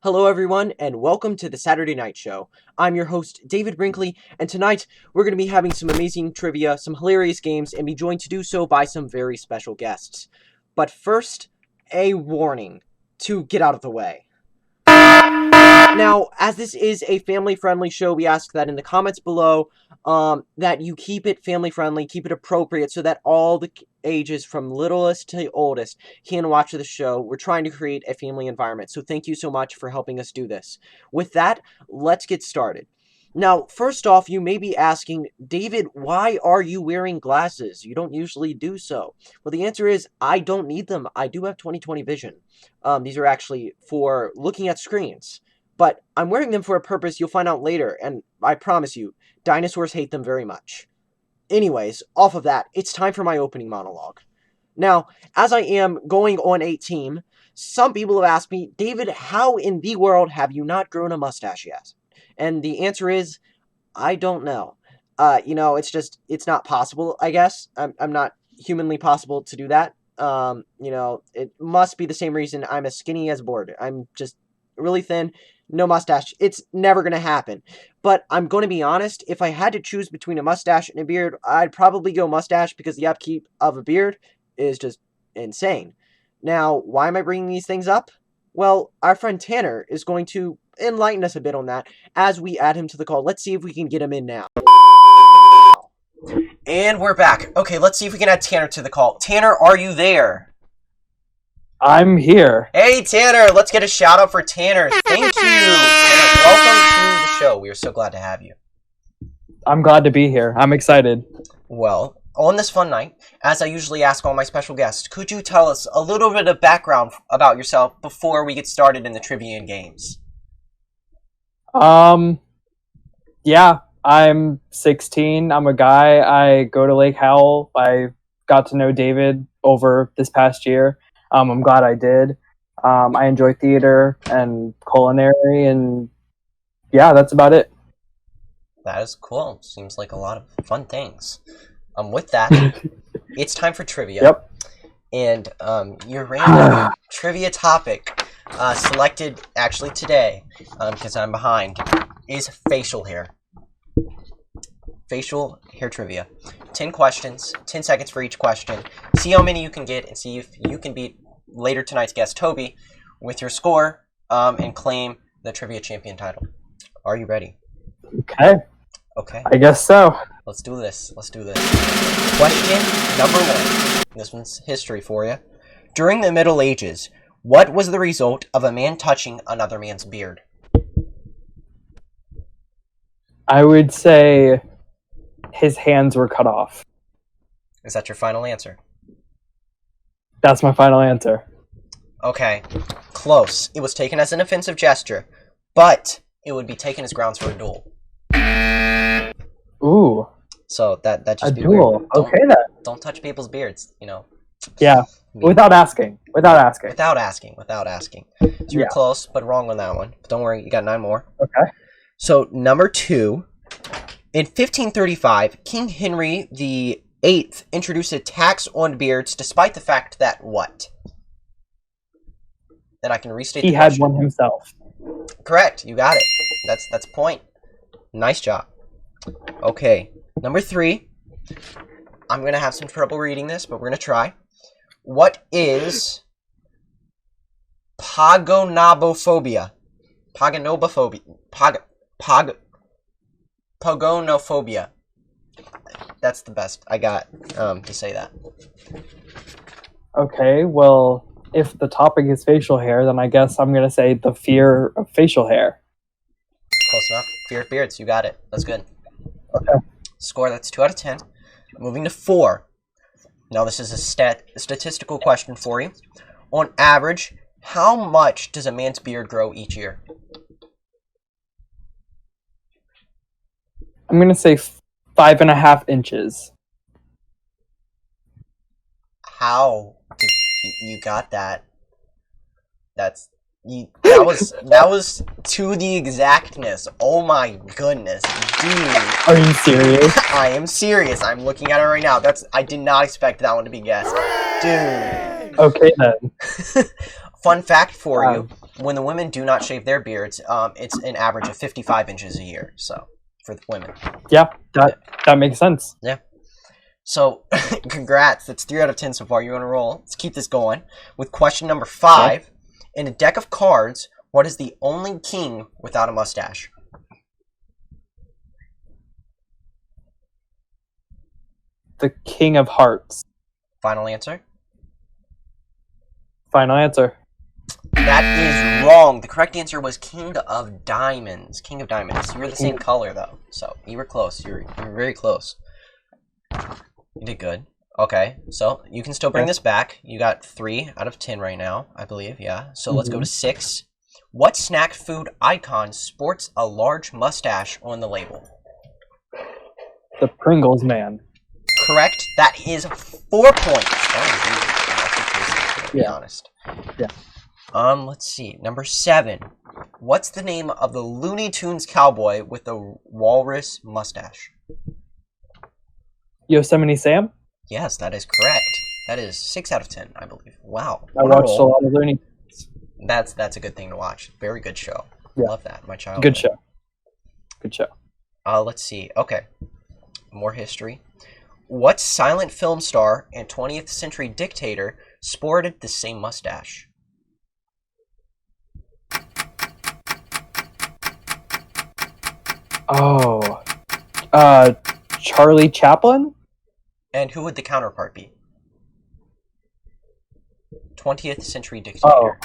Hello, everyone, and welcome to the Saturday Night Show. I'm your host, David Brinkley, and tonight we're going to be having some amazing trivia, some hilarious games, and be joined to do so by some very special guests. But first, a warning to get out of the way. Now, as this is a family-friendly show, we ask that in the comments below, that you keep it family-friendly, keep it appropriate, so that all the ages from littlest to oldest can watch the show. We're trying to create a family environment, so thank you so much for helping us do this. With that, let's get started. Now, first off, you may be asking, David, why are you wearing glasses? You don't usually do so. Well, the answer is, I don't need them. I do have 20/20 vision. These are actually for looking at screens. But I'm wearing them for a purpose you'll find out later, and I promise you, dinosaurs hate them very much. Anyways, off of that, it's time for my opening monologue. Now, as I am going on a team, some people have asked me, David, how in the world have you not grown a mustache yet? And the answer is, I don't know. It's not possible, I guess. I'm not humanly possible to do that. It must be the same reason I'm as skinny as a board. I'm just really thin. No mustache. It's never going to happen. But I'm going to be honest, if I had to choose between a mustache and a beard, I'd probably go mustache because the upkeep of a beard is just insane. Now, why am I bringing these things up? Well, our friend Tanner is going to enlighten us a bit on that as we add him to the call. Let's see if we can get him in now. And we're back. Okay, let's see if we can add Tanner to the call. Tanner, are you there? I'm here. Hey, Tanner! Let's get a shout out for Tanner. Thank you! Tanner, welcome to the show. We are so glad to have you. I'm glad to be here. I'm excited. Well, on this fun night, as I usually ask all my special guests, could you tell us a little bit of background about yourself before we get started in the trivia and games? Yeah, I'm 16. I'm a guy. I go to Lake Howell. I got to know David over this past year. I'm glad I did. I enjoy theater and culinary, and yeah, that's about it. That is cool. Seems like a lot of fun things. With that, it's time for trivia. Yep. And your random trivia topic selected actually today, because I'm behind, is facial hair. Facial hair trivia. 10 questions, 10 seconds for each question. See how many you can get and see if you can beat later tonight's guest, Toby, with your score and claim the trivia champion title. Are you ready? Okay. Okay. I guess so. Let's do this. Question number 1. This one's history for you. During the Middle Ages, what was the result of a man touching another man's beard? I would say his hands were cut off. Is that your final answer? That's my final answer. Okay. Close. It was taken as an offensive gesture, but it would be taken as grounds for a duel. Ooh. So that just a be duel. Weird. Okay then. Don't touch people's beards, Yeah. Without asking. Without asking. So you're close, but wrong on that one. But don't worry, you got 9 more. Okay. So number 2. In 1535, King Henry VIII introduced a tax on beards, despite the fact that what? Then I can restate the question. He had one himself. Correct. You got it. That's a point. Nice job. Okay. Number 3. I'm going to have some trouble reading this, but we're going to try. What is pagonobophobia? Pagonophobia. That's the best I got to say that. Okay, well, if the topic is facial hair, then I guess I'm going to say the fear of facial hair. Close enough. Fear of beards. You got it. That's good. Okay. Score, that's 2 out of 10. Moving to 4. Now this is a statistical question for you. On average, how much does a man's beard grow each year? I'm going to say 5.5 inches. How did you got that? That was to the exactness. Oh my goodness, dude. Are you serious? I am serious. I'm looking at it right now. I did not expect that one to be guessed. Dude. Okay then. Fun fact for you. when the women do not shave their beards, it's an average of 55 inches a year. So for the women. Yeah, that makes sense. Yeah. So, congrats. That's 3 out of 10 so far. You're on a roll. Let's keep this going with question number 5. Okay. In a deck of cards, what is the only king without a mustache? The King of Hearts. Final answer? Final answer. That is wrong. The correct answer was King of Diamonds. King of Diamonds. You were the same color, though. So, you were close. You were very close. You did good. Okay, so you can still bring this back. You got 3 out of 10 right now, I believe, yeah. So let's go to 6. What snack food icon sports a large mustache on the label? The Pringles Man. Correct. That is 4 points. That is easy, to be honest. Yeah. Let's see. Number 7. What's the name of the Looney Tunes cowboy with the walrus mustache? Yosemite Sam? Yes, that is correct. That is 6 out of 10, I believe. Wow. I watched a lot of Looney Tunes. That's a good thing to watch. Very good show. Yeah. Love that. My childhood. Good show. Good show. Let's see. Okay. More history. What silent film star and 20th century dictator sported the same mustache? Oh. Charlie Chaplin? And who would the counterpart be? 20th century dictator.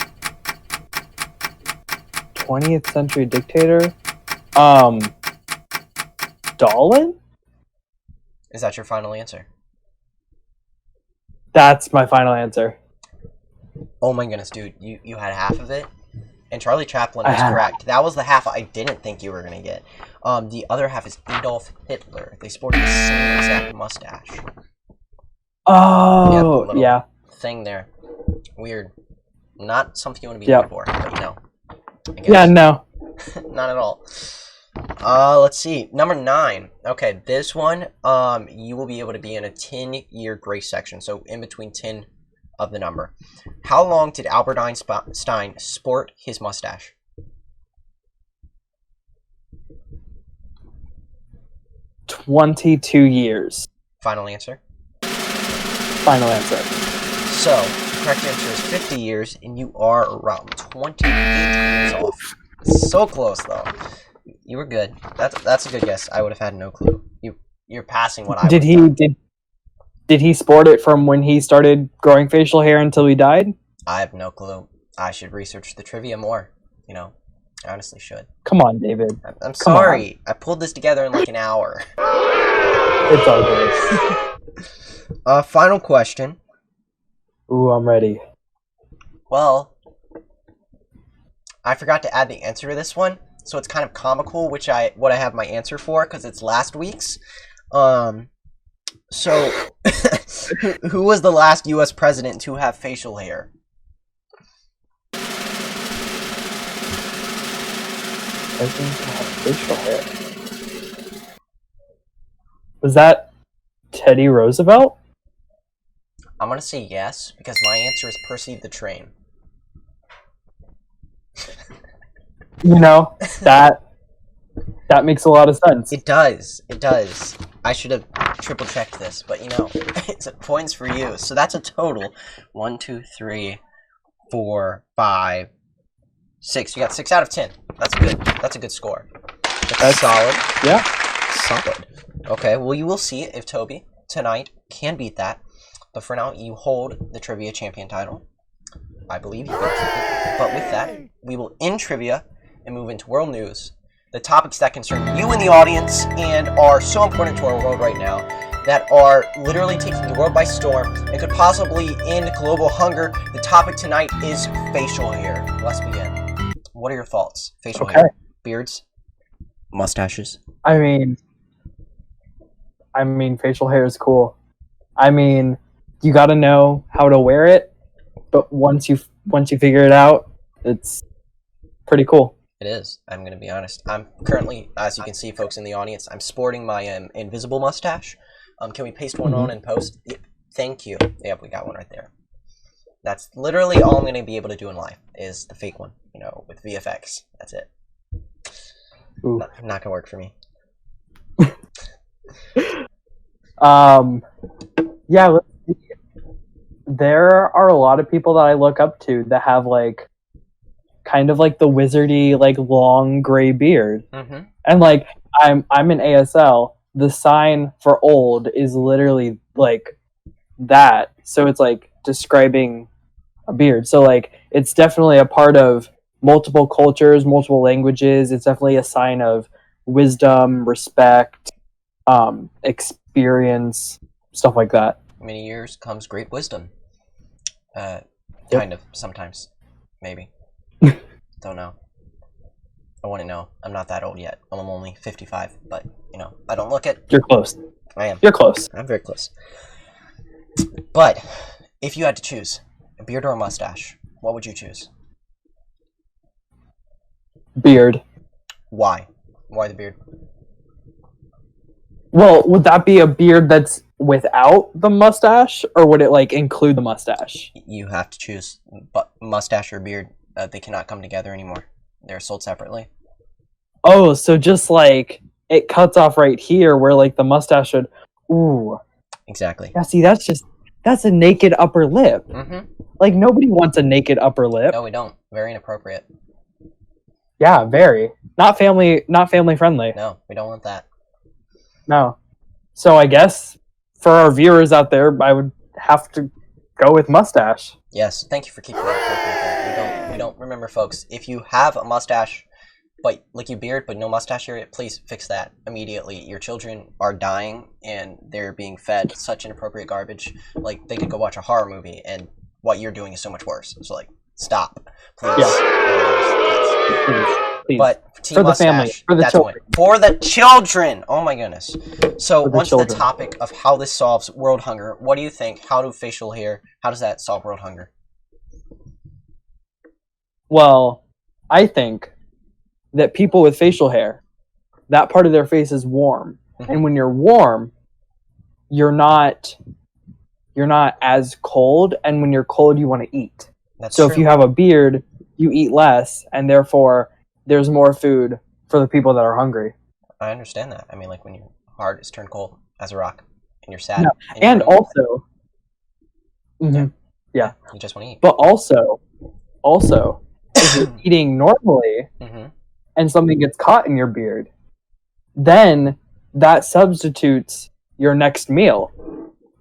20th century dictator? Stalin? Is that your final answer? That's my final answer. Oh my goodness, dude. You had half of it. And Charlie Chaplin is correct. That was the half I didn't think you were going to get. The other half is Adolf Hitler. They sported the same exact mustache. Oh, yeah. Thing there. Weird. Not something you want to be here for, but you know. Yeah, no. Not at all. Let's see. Number 9. Okay, this one, you will be able to be in a 10-year grace section. So in between 10 of the number. How long did Albert Einstein sport his mustache? $22. Final answer? Final answer. So, the correct answer is 50 years, and you are around 28 years off. So close, though. You were good. That's a good guess. I would have had no clue. You're passing what I Did he sport it from when he started growing facial hair until he died? I have no clue. I should research the trivia more. You know, I honestly should. Come on, David. I'm sorry. I pulled this together in like an hour. It's all good. Final question. Ooh, I'm ready. Well, I forgot to add the answer to this one, so it's kind of comical, what I have my answer for, because it's last week's. So, who was the last U.S. president to have facial hair? President to have facial hair. Was that Teddy Roosevelt? I'm going to say yes, because my answer is Percy the Train. You know, that makes a lot of sense. It does. It does. I should have triple checked this, but you know, it's points for you. So that's a total 1, 2, 3, 4, 5, 6. You got 6 out of 10. That's good. That's a good score. That's solid. Yeah. Solid. Okay, well, you will see if Toby tonight can beat that. But for now, you hold the trivia champion title. I believe you can keep it. But with that, we will end trivia and move into world news. The topics that concern you in the audience and are so important to our world right now, that are literally taking the world by storm and could possibly end global hunger. The topic tonight is facial hair. Let's begin. What are your thoughts? Facial hair, beards, mustaches. I mean, facial hair is cool. I mean, you got to know how to wear it, but once you figure it out, it's pretty cool. It is. I'm going to be honest. I'm currently, as you can see, folks in the audience, I'm sporting my invisible mustache. Can we paste one on and post? Yeah, thank you. Yep, we got one right there. That's literally all I'm going to be able to do in life is the fake one, you know, with VFX. That's it. Not going to work for me. Yeah, let's see. There are a lot of people that I look up to that have like kind of like the wizardy like long gray beard. Mm-hmm. And like I'm in ASL, the sign for old is literally like that. So it's like describing a beard. So like it's definitely a part of multiple cultures, multiple languages. It's definitely a sign of wisdom, respect, experience, stuff like that. Many years comes great wisdom. Kind of, sometimes. Maybe. Don't know. I wouldn't know. I'm not that old yet. I'm only 55, but, you know, I don't look it. You're close. I am. You're close. I'm very close. But, if you had to choose a beard or a mustache, what would you choose? Beard. Why? Why the beard? Well, would that be a beard that's without the mustache, or would it like include the mustache? You have to choose. But mustache or beard, they cannot come together anymore. They're sold separately. Oh, so just like it cuts off right here where like the mustache should. Ooh. Exactly. Yeah, see, that's a naked upper lip. Mm-hmm. Like nobody wants a naked upper lip. No, we don't. Very inappropriate. Yeah, very. Not family friendly. No, we don't want that. No. So I guess for our viewers out there, I would have to go with mustache. Yes, thank you for keeping that appropriate. We don't remember, folks. If you have a mustache, but like your beard, but no mustache area, please fix that immediately. Your children are dying and they're being fed such inappropriate garbage. Like they could go watch a horror movie, and what you're doing is so much worse. So like, stop, please. Yeah. Please. But for the family, for the children. For the children! Oh my goodness. So once the children. topic of how this solves world hunger, what do you think? How does that solve world hunger? Well, I think that people with facial hair, that part of their face is warm. Mm-hmm. And when you're warm, you're not as cold, and when you're cold you want to eat. That's so true. If you have a beard, you eat less, and therefore there's more food for the people that are hungry. I understand that. I mean, like when your heart is turned cold as a rock and you're sad. Yeah. And also mm-hmm. Yeah. You just want to eat. But also if you're eating normally mm-hmm. and something gets caught in your beard, then that substitutes your next meal.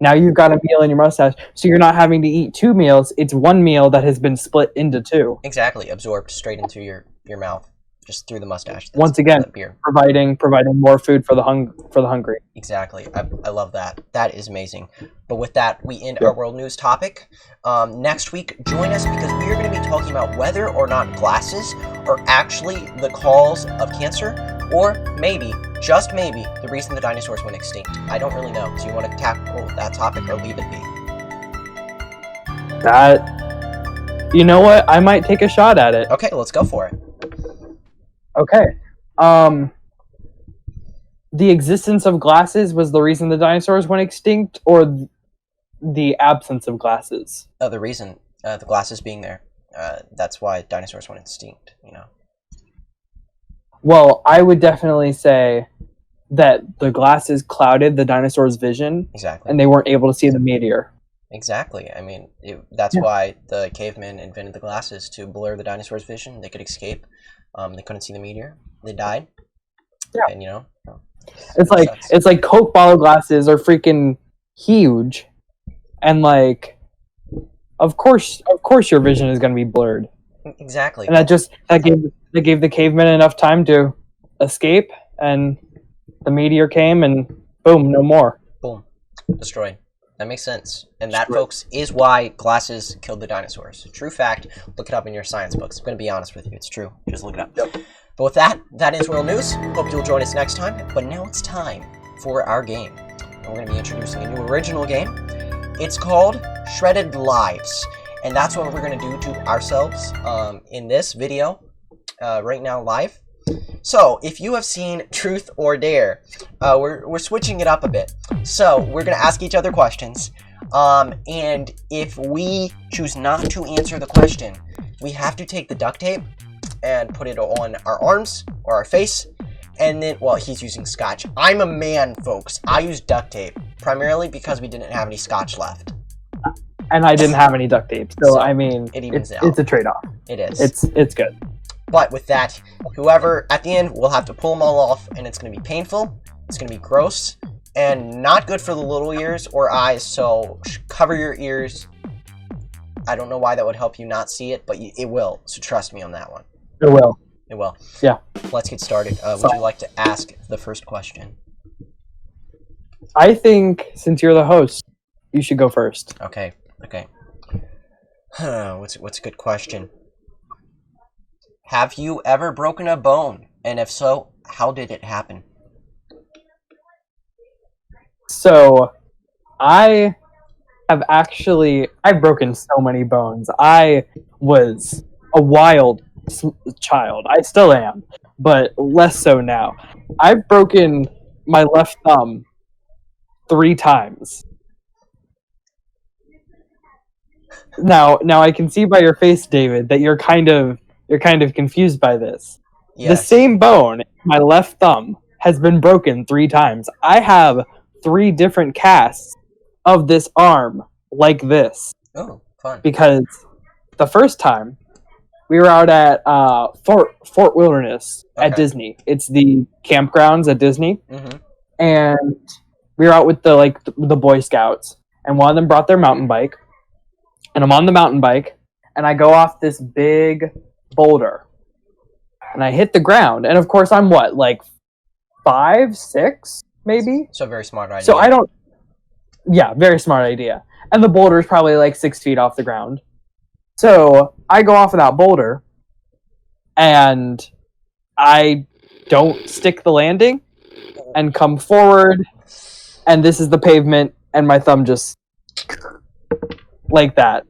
Now you've got a meal in your mustache, so you're not having to eat two meals. It's one meal that has been split into two. Exactly, absorbed straight into your mouth, just through the mustache. Once again, providing more food for the hungry. Exactly, I love that. That is amazing. But with that, we end our world news topic. Next week, join us because we are going to be talking about whether or not glasses are actually the cause of cancer, or maybe, just maybe, the reason the dinosaurs went extinct. I don't really know. Do you want to tackle that topic or leave it be? You know what? I might take a shot at it. Okay, let's go for it. Okay. The existence of glasses was the reason the dinosaurs went extinct, or the absence of glasses? The reason, the glasses being there. That's why dinosaurs went extinct, you know. Well, I would definitely say that the glasses clouded the dinosaurs' vision. Exactly. And they weren't able to see the meteor. Exactly. I mean, that's why the cavemen invented the glasses, to blur the dinosaurs' vision. They could escape. They couldn't see the meteor. They died. Yeah. And, you know. It's like Coke bottle glasses are freaking huge. And, like, of course your vision is going to be blurred. Exactly. And that gave the cavemen enough time to escape, and the meteor came, and boom, no more. Boom. Destroyed. That makes sense. And that, folks, is why glasses killed the dinosaurs. True fact. Look it up in your science books. I'm going to be honest with you. It's true. Just look it up. Yep. But with that is World News. Hope you'll join us next time. But now it's time for our game. And we're going to be introducing a new original game. It's called Shredded Lives. And that's what we're going to do to ourselves in this video right now live. So, if you have seen Truth or Dare, we're switching it up a bit. So, we're going to ask each other questions. And if we choose not to answer the question, we have to take the duct tape and put it on our arms or our face. And then, well, he's using scotch. I'm a man, folks. I use duct tape, primarily because we didn't have any scotch left. And I didn't have any duct tape, so I mean, it's a trade-off. It is. It's good. But with that, whoever, at the end, will have to pull them all off, and it's going to be painful, it's going to be gross, and not good for the little ears or eyes, so cover your ears. I don't know why that would help you not see it, but it will, so trust me on that one. It will. It will. Yeah. Let's get started. Would you like to ask the first question? I think, since you're the host, you should go first. Okay. What's a good question? Have you ever broken a bone? And if so, how did it happen? So, I've broken so many bones. I was a wild child. I still am, but less so now. I've broken my left thumb 3 times. Now I can see by your face, David, that you're kind of confused by this. Yes. The same bone, my left thumb, has been broken 3 times. I have 3 different casts of this arm like this. Oh, fun. Because the first time we were out at Fort Wilderness at Disney. It's the campgrounds at Disney. Mm-hmm. And we were out with the Boy Scouts, and one of them brought their mountain bike. And I'm on the mountain bike, and I go off this big boulder. And I hit the ground, and of course I'm what, like 5, 6, maybe? So very smart idea. So very smart idea. And the boulder is probably like 6 feet off the ground. So I go off of that boulder, and I don't stick the landing, and come forward, and this is the pavement, and my thumb just like that.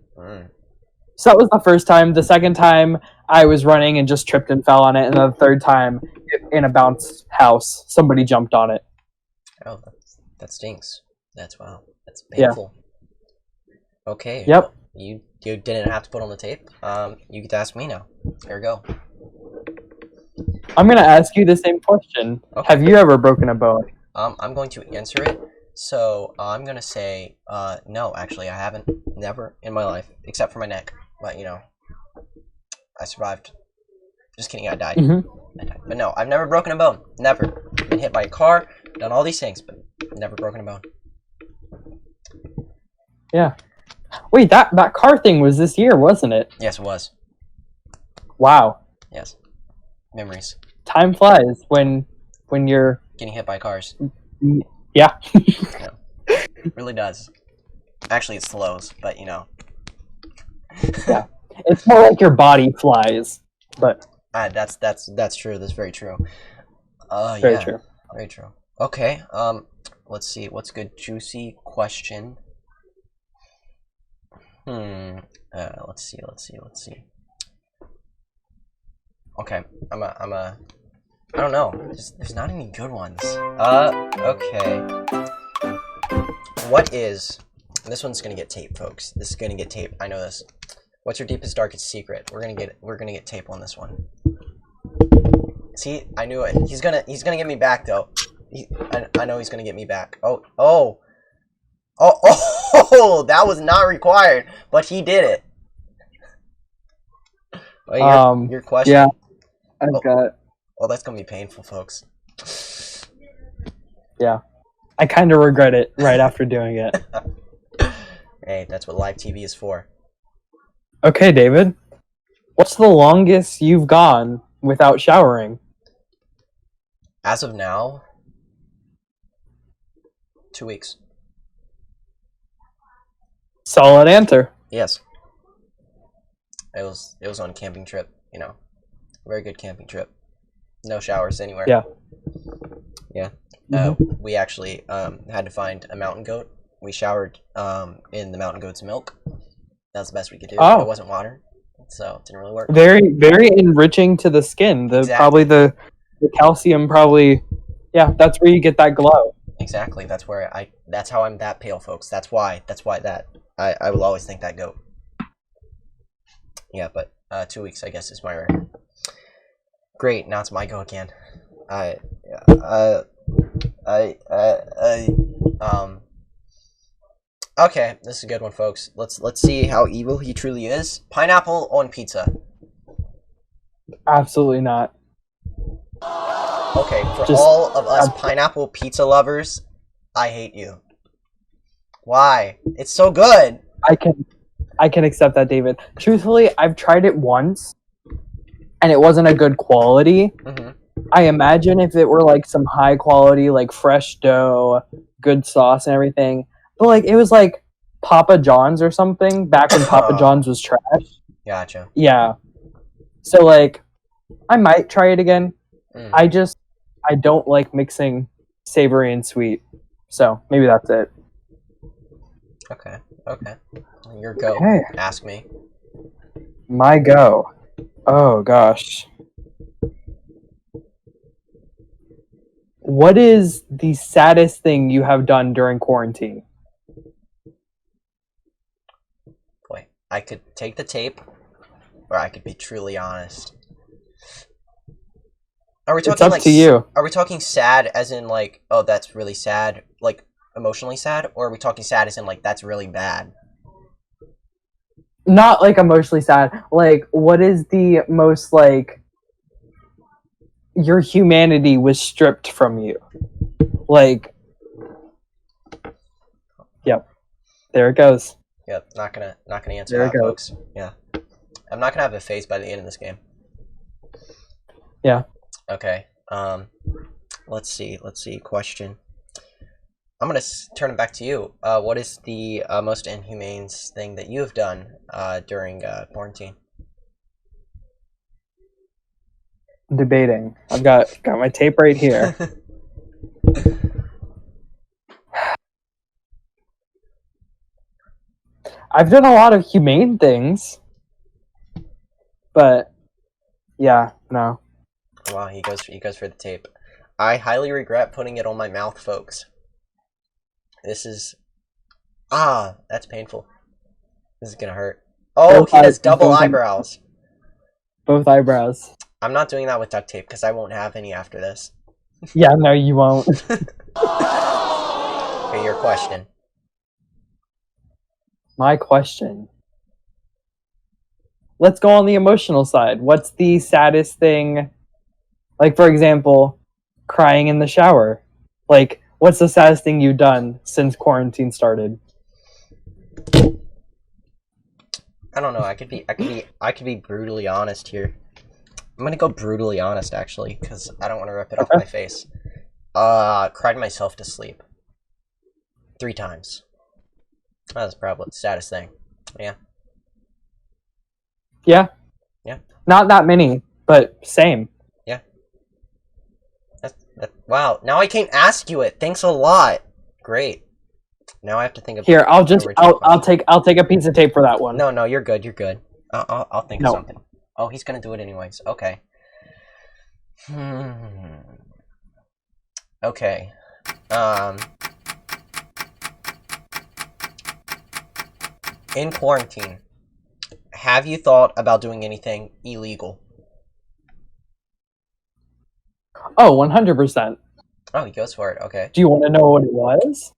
So that was the first time. The second time, I was running and just tripped and fell on it, and the third time, in a bounce house, somebody jumped on it. Oh, that stinks. That's painful. Yeah. Okay. Yep. You didn't have to put on the tape. You get to ask me now. Here we go. I'm gonna ask you the same question. Okay. Have you ever broken a bone? I'm going to answer it. So I'm gonna say no. Actually, I haven't. Never in my life, except for my neck. But I survived. Just kidding. I died. Mm-hmm. But no, I've never broken a bone. Never. Been hit by a car. Done all these things, but never broken a bone. Yeah. Wait, that car thing was this year, wasn't it? Yes, it was. Wow. Yes. Memories. Time flies when you're getting hit by cars. Yeah. It really does. Actually, it slows, but Yeah. It's more like your body flies, but that's true. That's very true. Very true. Very true. Okay. Let's see. What's a good juicy question? Let's see. Okay. I don't know. There's not any good ones. Okay. What is... This one's gonna get taped, folks. This is gonna get taped. I know this. What's your deepest, darkest secret? We're gonna get tape on this one. See, I knew it. He's gonna get me back though. I know he's gonna get me back. Oh! That was not required, but he did it. Well, your question. Yeah, I've got. Well, that's gonna be painful, folks. Yeah, I kind of regret it right after doing it. Hey, that's what live TV is for. Okay, David. What's the longest you've gone without showering? As of now, 2 weeks. Solid answer. Yes. It was on a camping trip, very good camping trip. No showers anywhere. Yeah. Yeah. We actually had to find a mountain goat. We showered in the mountain goat's milk. That was the best we could do. Oh. It wasn't water, so it didn't really work. Very, very enriching to the skin. Exactly. Probably the calcium. Probably, yeah. That's where you get that glow. Exactly. That's how I'm that pale, folks. That's why that I will always think that goat. Yeah, but 2 weeks I guess is my record. Great. Now it's my go again. I I I Okay, this is a good one, folks. Let's see how evil he truly is. Pineapple on pizza. Absolutely not. Okay, for Just all of us pineapple pizza lovers, I hate you. Why? It's so good. I can accept that, David. Truthfully, I've tried it once, and it wasn't a good quality. Mm-hmm. I imagine if it were like some high quality, like fresh dough, good sauce and everything, but like it was like Papa John's or something back when Papa John's was trash. Gotcha. Yeah. So like, I might try it again. I don't like mixing savory and sweet. So maybe that's it. Okay. Your go. Okay. Ask me. My go. Oh gosh. What is the saddest thing you have done during quarantine? Boy, I could take the tape, or I could be truly honest. Are we talking It's up like to you. Are we talking sad as in like, oh, that's really sad, like emotionally sad, or are we talking sad as in like that's really bad? Not like emotionally sad. Like, what is the most like your humanity was stripped from you? Like, yep. There it goes. Yep, not gonna answer There that, it goes. folks. Yeah, I'm not gonna have a face by the end of this game. Yeah. Okay. Let's see. Question. I'm gonna turn it back to you. What is the most inhumane thing that you have done during quarantine? Debating. I've got my tape right here. I've done a lot of humane things, but yeah, no. Wow, he goes for the tape. I highly regret putting it on my mouth, folks. This is that's painful. This is gonna hurt. Oh, he has double eyebrows. Both eyebrows. I'm not doing that with duct tape because I won't have any after this. Yeah, no, you won't. Okay, your question. My question. Let's go on the emotional side. What's the saddest thing? Like, for example, crying in the shower. Like, what's the saddest thing you've done since quarantine started? I don't know. I could be brutally honest here. I'm gonna go brutally honest, actually, because I don't want to rip it off my face. Cried myself to sleep 3 times. That's probably the saddest thing. Yeah. Yeah. Yeah. Not that many, but same. Yeah. Wow. Now I can't ask you it. Thanks a lot. Great. Now I have to think of. Here, I'll take a piece of tape for that one. No, you're good. I'll think of something. Oh, he's gonna do it anyways. Okay. Okay. In quarantine, have you thought about doing anything illegal? Oh, 100%. Oh, he goes for it. Okay. Do you want to know what it was?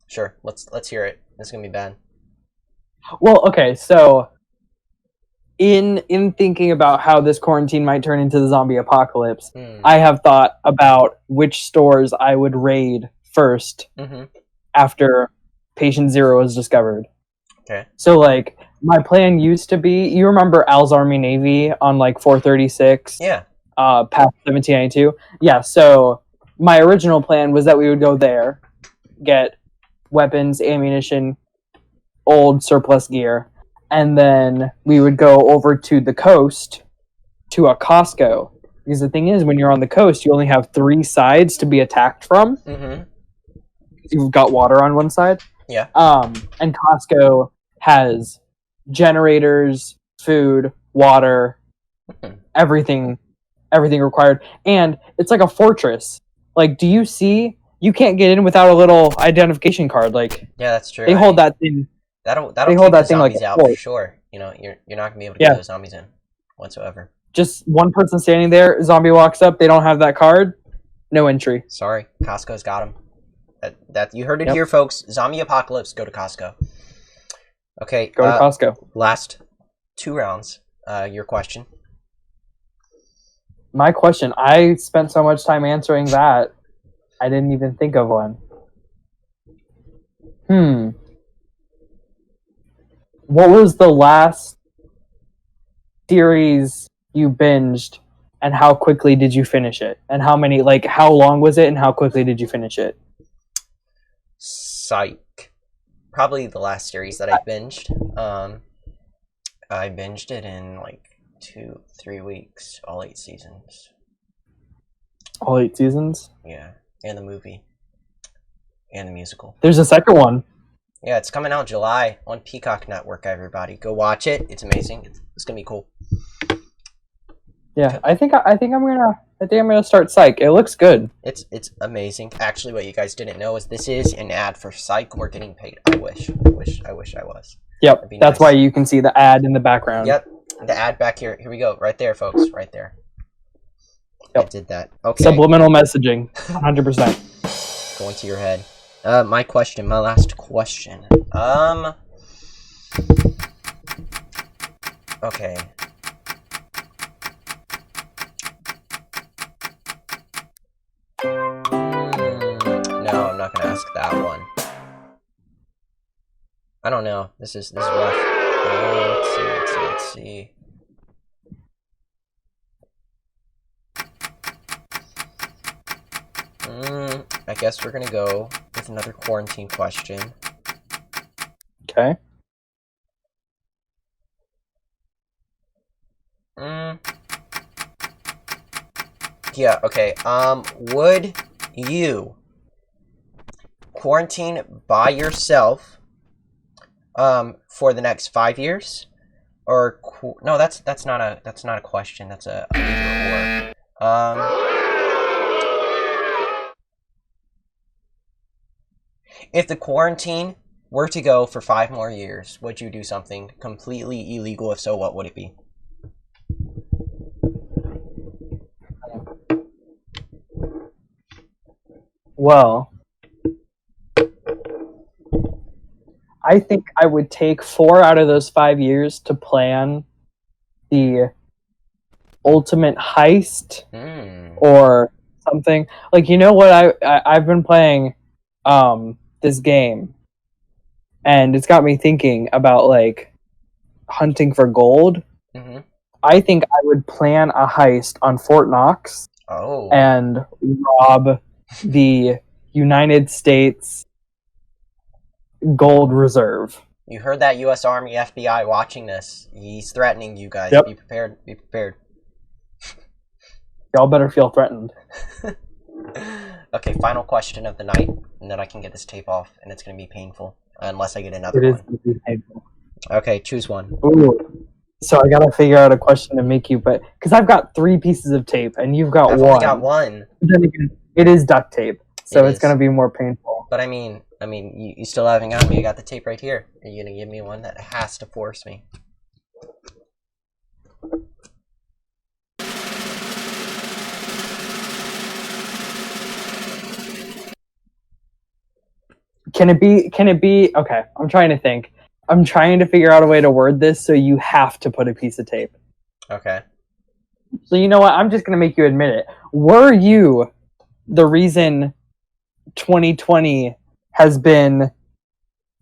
Sure. Let's hear it. This is gonna be bad. Well, okay, so in thinking about how this quarantine might turn into the zombie apocalypse, I have thought about which stores I would raid first after patient 0 was discovered. Okay. So like my plan used to be, you remember Al's Army Navy on like 436? Yeah. Past 1792? Yeah, so my original plan was that we would go there, get weapons, ammunition, old surplus gear, and then we would go over to the coast to a Costco. Because the thing is, when you're on the coast, you only have 3 sides to be attacked from. You've got water on one side. Yeah. And Costco has generators, food, water, everything required. And it's like a fortress. Like, do you see? You can't get in without a little identification card. Like, Yeah, that's true. they hold that thing. That'll They keep hold the that thing like zombies a out for fort. sure. You know, you're not gonna be able to Yeah. get those zombies in whatsoever. Just one person standing there. Zombie walks up. They don't have that card. No entry. Sorry, Costco's got them. That you heard it Yep. here, folks. Zombie apocalypse. Go to Costco. Okay. Go to Costco. Last 2 rounds. Your question. My question. I spent so much time answering that, I didn't even think of one. What was the last series you binged, and how quickly did you finish it? And how long was it, and how quickly did you finish it? Psych. Probably the last series that I binged. I binged it in like 2-3 weeks, all 8 seasons. All 8 seasons? Yeah, and the movie. And the musical. There's a second one. Yeah, it's coming out July on Peacock Network, everybody. Go watch it. It's amazing. It's gonna be cool. Yeah, I think I'm gonna start Psych. It looks good. It's amazing. Actually, what you guys didn't know is this is an ad for Psych. We're getting paid. I wish I was. Yep, that's nice. Why you can see the ad in the background. Yep, the ad back here. Here we go. Right there, folks. Right there. Yep. I did that. Okay. Subliminal messaging. 100%. Going to your head. My last question. Okay. No, I'm not gonna ask that one. I don't know. This is rough. Let's see. I guess we're gonna go with another quarantine question. Okay. Yeah, okay. Would you quarantine by yourself for the next 5 years? Or no, that's not a question. That's a either or. If the quarantine were to go for 5 more years, would you do something completely illegal? If so, what would it be? Well, I think I would take 4 out of those 5 years to plan the ultimate heist or something. Like, you know what? I've been playing this game, and it's got me thinking about like hunting for gold. I think I would plan a heist on Fort Knox and rob the United States gold reserve. You heard that, U.S. Army, FBI watching this. He's threatening you guys. Yep. Be prepared. Be prepared. Y'all better feel threatened. Okay, final question of the night, and then I can get this tape off, and it's going to be painful, unless I get another one. It is going to be painful. Okay, choose one. Ooh. So I got to figure out a question to make you, but because I've got 3 pieces of tape, and you've got I've one. only got one. Then again, it is duct tape, so it's going to be more painful. But I mean, you still haven't got me. I got the tape right here. Are you going to give me one that has to force me? Can it be okay, I'm trying to think. I'm trying to figure out a way to word this so you have to put a piece of tape. Okay. So you know what? I'm just going to make you admit it. Were you the reason 2020 has been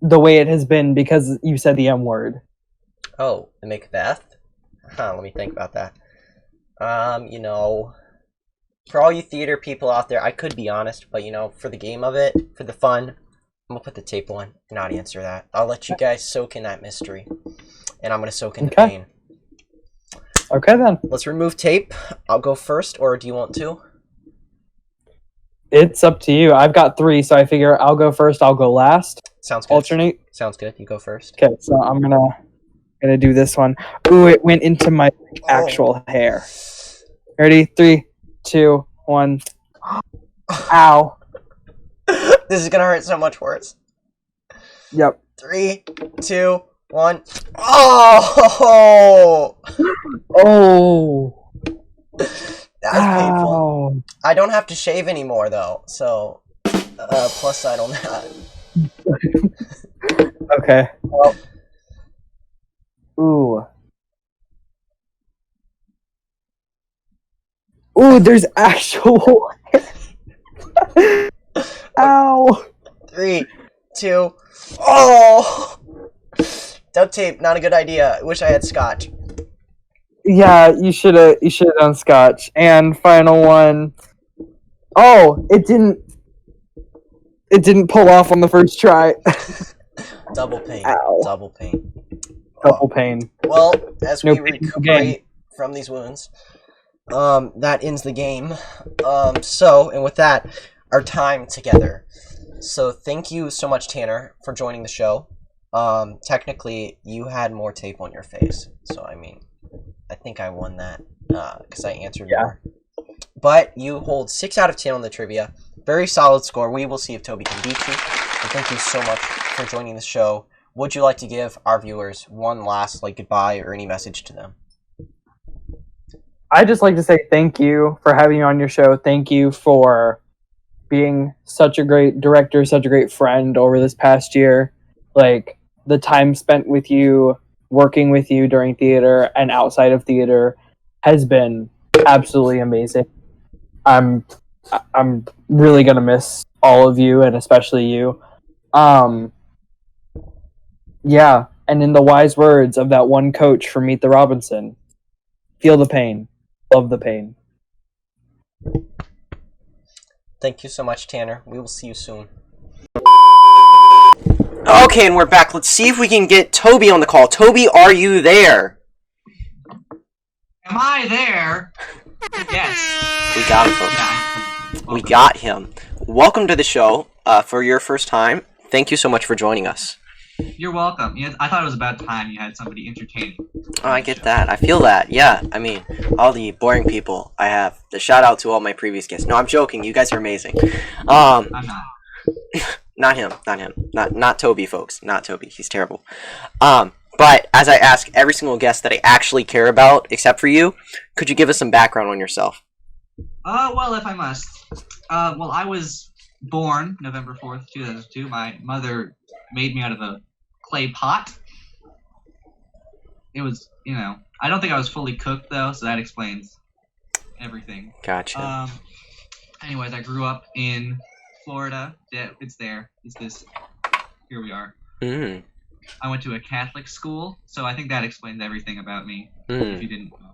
the way it has been because you said the M word? Oh, the Macbeth? Let me think about that. You know, for all you theater people out there, I could be honest, but you know, for the game of it, for the fun, I'm going to put the tape on and not answer that. I'll let you guys soak in that mystery. And I'm going to soak in the pain. Okay, then. Let's remove tape. I'll go first, or do you want to? It's up to you. I've got 3, so I figure I'll go first, I'll go last. Sounds good. Alternate. Sounds good. You go first. Okay, so I'm gonna do this one. Ooh, it went into my actual hair. Ready? 3, 2, 1. Ow. This is gonna hurt so much worse. Yep. 3, 2, 1. Oh! Oh. That was painful. I don't have to shave anymore, though, so plus side on that. Okay. Well. Ooh. Ooh, there's actual. Ow. 3, 2. Oh! Duct tape, not a good idea. I wish I had scotch. Yeah, you should have done scotch. And final one. Oh, it didn't pull off on the first try. Double pain. Ow. Double pain. Double pain. Well, as we recuperate from these wounds, that ends the game. And with that, our time together. So thank you so much, Tanner, for joining the show. Technically, you had more tape on your face, so I mean, I think I won that because I answered more. But you hold 6 out of 10 on the trivia. Very solid score. We will see if Toby can beat you. But thank you so much for joining the show. Would you like to give our viewers one last goodbye or any message to them? I'd just like to say thank you for having me on your show. Thank you for being such a great director, such a great friend over this past year. Like, the time spent with you, working with you during theater and outside of theater has been absolutely amazing. I'm really gonna miss all of you, and especially you. Yeah, and in the wise words of that one coach from Meet the Robinson, feel the pain, love the pain. Thank you so much, Tanner. We will see you soon. Okay, and we're back. Let's see if we can get Toby on the call. Toby, are you there? Am I there? Yes. We got him, folks. We got him. Welcome to the show for your first time. Thank you so much for joining us. You're welcome. Yeah, I thought it was about time you had somebody entertaining. Oh, I get that. I feel that. Yeah, I mean, all the boring people I have. The shout out to all my previous guests. No, I'm joking. You guys are amazing. I'm not. Not him. Not Toby, folks. Not Toby. He's terrible. But as I ask every single guest that I actually care about, except for you, could you give us some background on yourself? Well, if I must. Well, I was born November 4th, 2002. My mother made me out of a clay pot. It was, I don't think I was fully cooked, though, so that explains everything. Gotcha. Anyways, I grew up in Florida. Yeah, it's there. It's this. Here we are. Mm. I went to a Catholic school, so I think that explains everything about me, if you didn't know.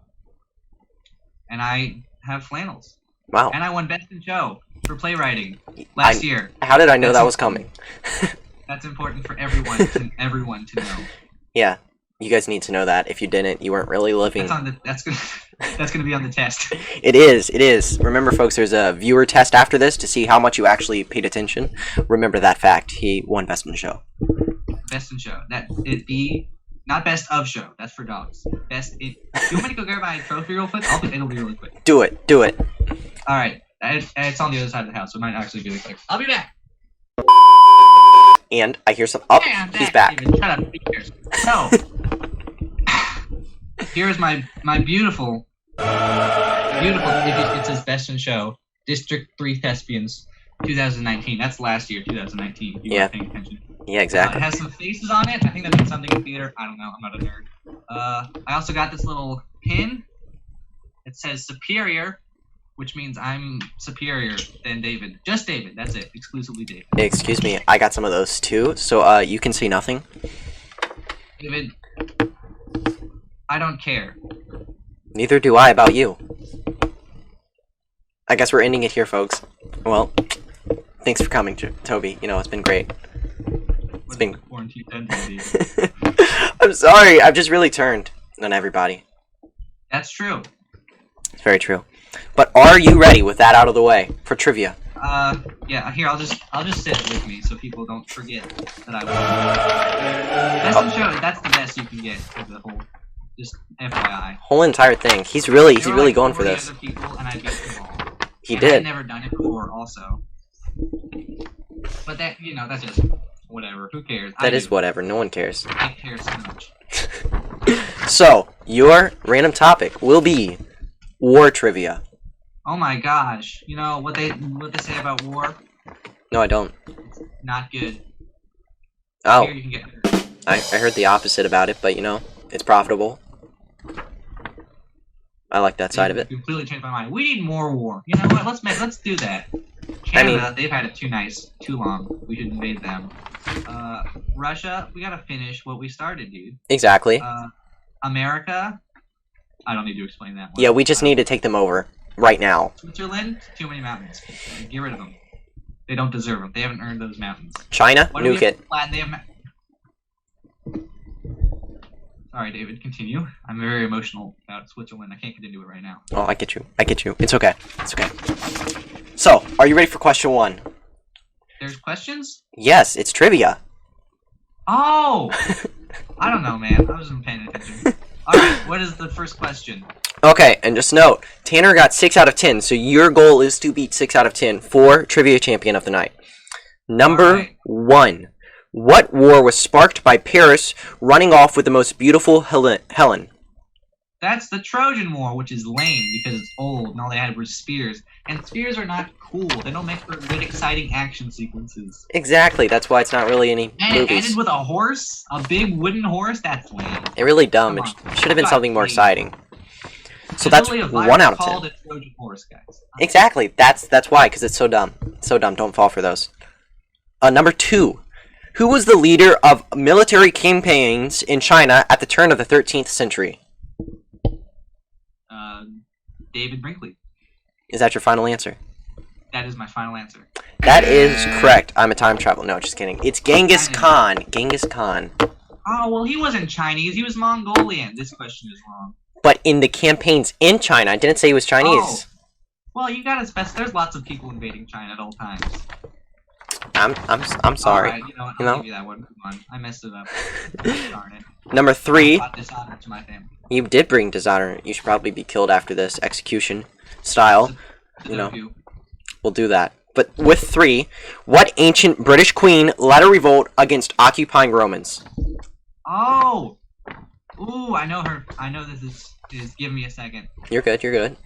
And I have flannels. Wow. And I won Best in Show for playwriting last year. How did I know that was coming? That's important for everyone to know. Yeah, you guys need to know that. If you didn't, you weren't really living. That's gonna be on the test. It is. Remember, folks, there's a viewer test after this to see how much you actually paid attention. Remember that fact. He won Best in Show. Best in Show. Not Best of Show. That's for dogs. Best in. Do you want me to go grab my trophy real quick? It'll be really quick. Do it. All right. It's on the other side of the house, so it might actually be really quick. I'll be back. And I hear some. Oh, he's back. David. Shut up. So, here's my beautiful. It says Best in Show. District 3 Thespians, 2019. That's last year, 2019. If you weren't paying attention. Yeah, exactly. It has some faces on it. I think that means something in theater. I don't know. I'm not a nerd. I also got this little pin. It says Superior, which means I'm superior than David. Just David. That's it. Exclusively David. Excuse me. I got some of those too. So you can see nothing. David, I don't care. Neither do I about you. I guess we're ending it here, folks. Well, thanks for coming, Toby. It's been great. It's been quarantine. I'm sorry. I've just really turned on everybody. That's true. It's very true. But are you ready with that out of the way for trivia? Yeah. Here, I'll just sit with me so people don't forget that I was. Best in Show. That's the best you can get for the whole. Just FYI. Whole entire thing. He's really going for this. Other people, and I beat them all. He and did. I'd never done it before, also. But that, that's just whatever. Who cares? That is whatever. No one cares. I care so much. So, your random topic will be war trivia. Oh my gosh! You know what they say about war? No, I don't. Not good. Oh, Here you can get hurt. I heard the opposite about it, but it's profitable. I like that side of it. Completely changed my mind. We need more war. You know what? Let's do that. Canada, they've had it too long. We should invade them. Russia, we gotta finish what we started, dude. Exactly. America, I don't need to explain that one. Yeah, we just need to take them over right now. Switzerland, too many mountains. Get rid of them. They don't deserve them. They haven't earned those mountains. China, nuke it. Sorry, David, continue. I'm very emotional about Switzerland. I can't get into it right now. Oh, I get you. It's okay. So, are you ready for question 1? There's questions? Yes, it's trivia. Oh! I don't know, man. I wasn't paying attention. Alright, what is the first question? Okay, and just note, Tanner got 6 out of 10, so your goal is to beat 6 out of 10 for Trivia Champion of the Night. Number 1. What war was sparked by Paris running off with the most beautiful Helen? That's the Trojan War, which is lame because it's old and all they had were spears. And spears are not cool. They don't make for good, exciting action sequences. Exactly, that's why it's not really any And it movies. ended with a horse? A big wooden horse? That's lame. It's really dumb. It should have been something more exciting. So that's 1 out of 10. Called a Trojan horse, guys. Exactly, that's why, because it's so dumb. So dumb, don't fall for those. Number 2. Who was the leader of military campaigns in China at the turn of the 13th century? David Brinkley. Is that your final answer? That is my final answer. That is correct. I'm a time traveler. No, just kidding. It's Genghis Khan. Genghis Khan. Oh, well, he wasn't Chinese. He was Mongolian. This question is wrong. But in the campaigns in China, I didn't say he was Chinese. Oh. Well, you gotta specify. There's lots of people invading China at all times. I'm sorry. All right, you know what? I'll give you that one. Come on. I messed it up. Darn it. Number 3. I brought dishonor to my family. You did bring dishonor. You should probably be killed after this execution style. We'll do that. But with 3, what ancient British queen led a revolt against occupying Romans? Oh! Ooh, I know her. I know this is. Give me a second. You're good.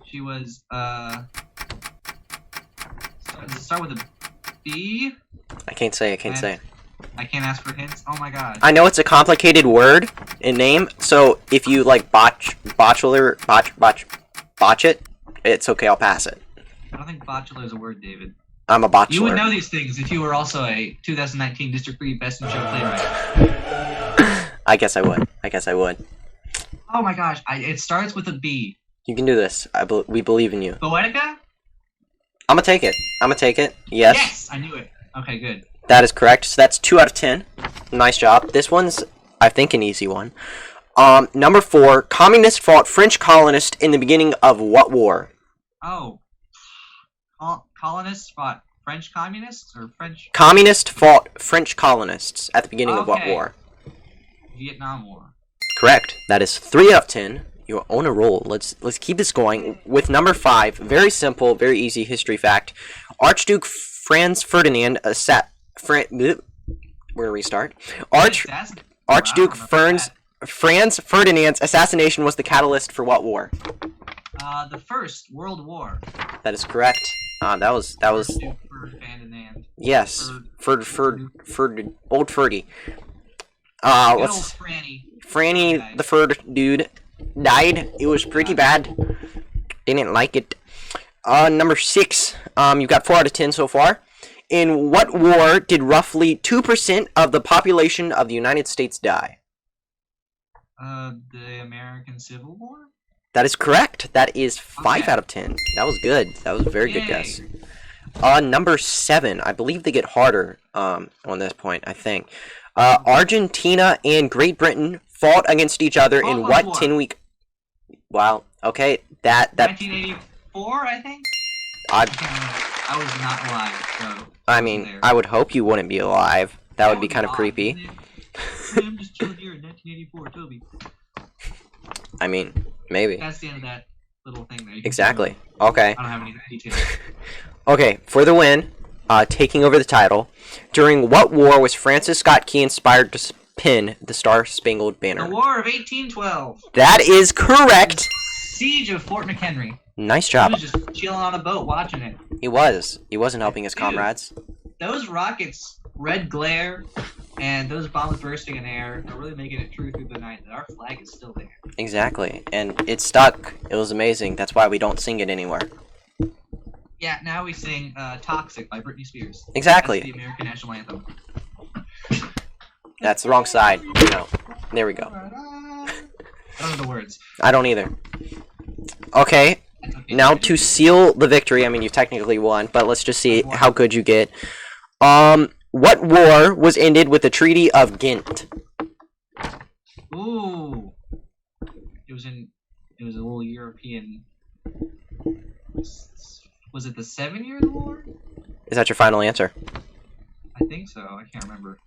She was, does it start with a B? I can't say. I can't ask for hints? Oh my god. I know it's a complicated word and name, so if you like botch it, it's okay, I'll pass it. I don't think botchular is a word, David. I'm a botchular. You would know these things if you were also a 2019 District 3 Best in Show playwright. I guess I would. Oh my gosh, it starts with a B. You can do this. We believe in you. Poetica? I'm gonna take it. Yes. Yes! I knew it. Okay, good. That is correct. So that's 2 out of 10. Nice job. This one's, I think, an easy one. Number 4. Communists fought French colonists in the beginning of what war? Oh. Colonists fought French communists or French? Communists fought French colonists at the beginning of what war? Vietnam War. Correct. That is 3 out of 10. You're on a roll. Let's keep this going with number 5. Very simple, very easy history fact. Archduke Franz Ferdinand we're gonna restart. Archduke Franz Ferdinand's assassination was the catalyst for what war? The First World War. That is correct. That was. Archduke Ferdinand. Yes, old Ferdy. Old Franny the Ferd dude died. It was pretty bad. Didn't like it. Number 6. You've got 4 out of 10 so far. In what war did roughly 2% of the population of the United States die? The American Civil War? That is correct. That is 5 Okay. out of 10. That was good. That was a very good guess. Number 7. I believe they get harder on this point, I think. Argentina and Great Britain fought against each other in what 10-week... Wow. Okay. That 1984, I think? I was not alive, so... I mean, I would hope you wouldn't be alive. That would be kind of creepy. I'm just chilling here in 1984, Toby. I mean, maybe. That's the end of that. little thing there. Exactly. Okay. I don't have any details. Okay, for the win, taking over the title. During what war was Francis Scott Key inspired to pin the Star-Spangled Banner? The War of 1812. That is correct. Siege of Fort McHenry. Nice He job. was just chilling on a boat watching it. He was. He wasn't helping his comrades. Those rockets, red glare, and those bombs bursting in air are really making it true through the night that our flag is still there. Exactly. And it stuck. It was amazing. That's why we don't sing it anywhere. Yeah, now we sing Toxic by Britney Spears. Exactly. That's the American National Anthem. That's the wrong side. No. There we go. I don't know the words. I don't either. Okay. Now to seal the victory, I mean you technically won, but let's just see how good you get. What war was ended with the Treaty of Ghent? Ooh. It was a little European. Was it the 7-Year War? Is that your final answer? I think so. I can't remember.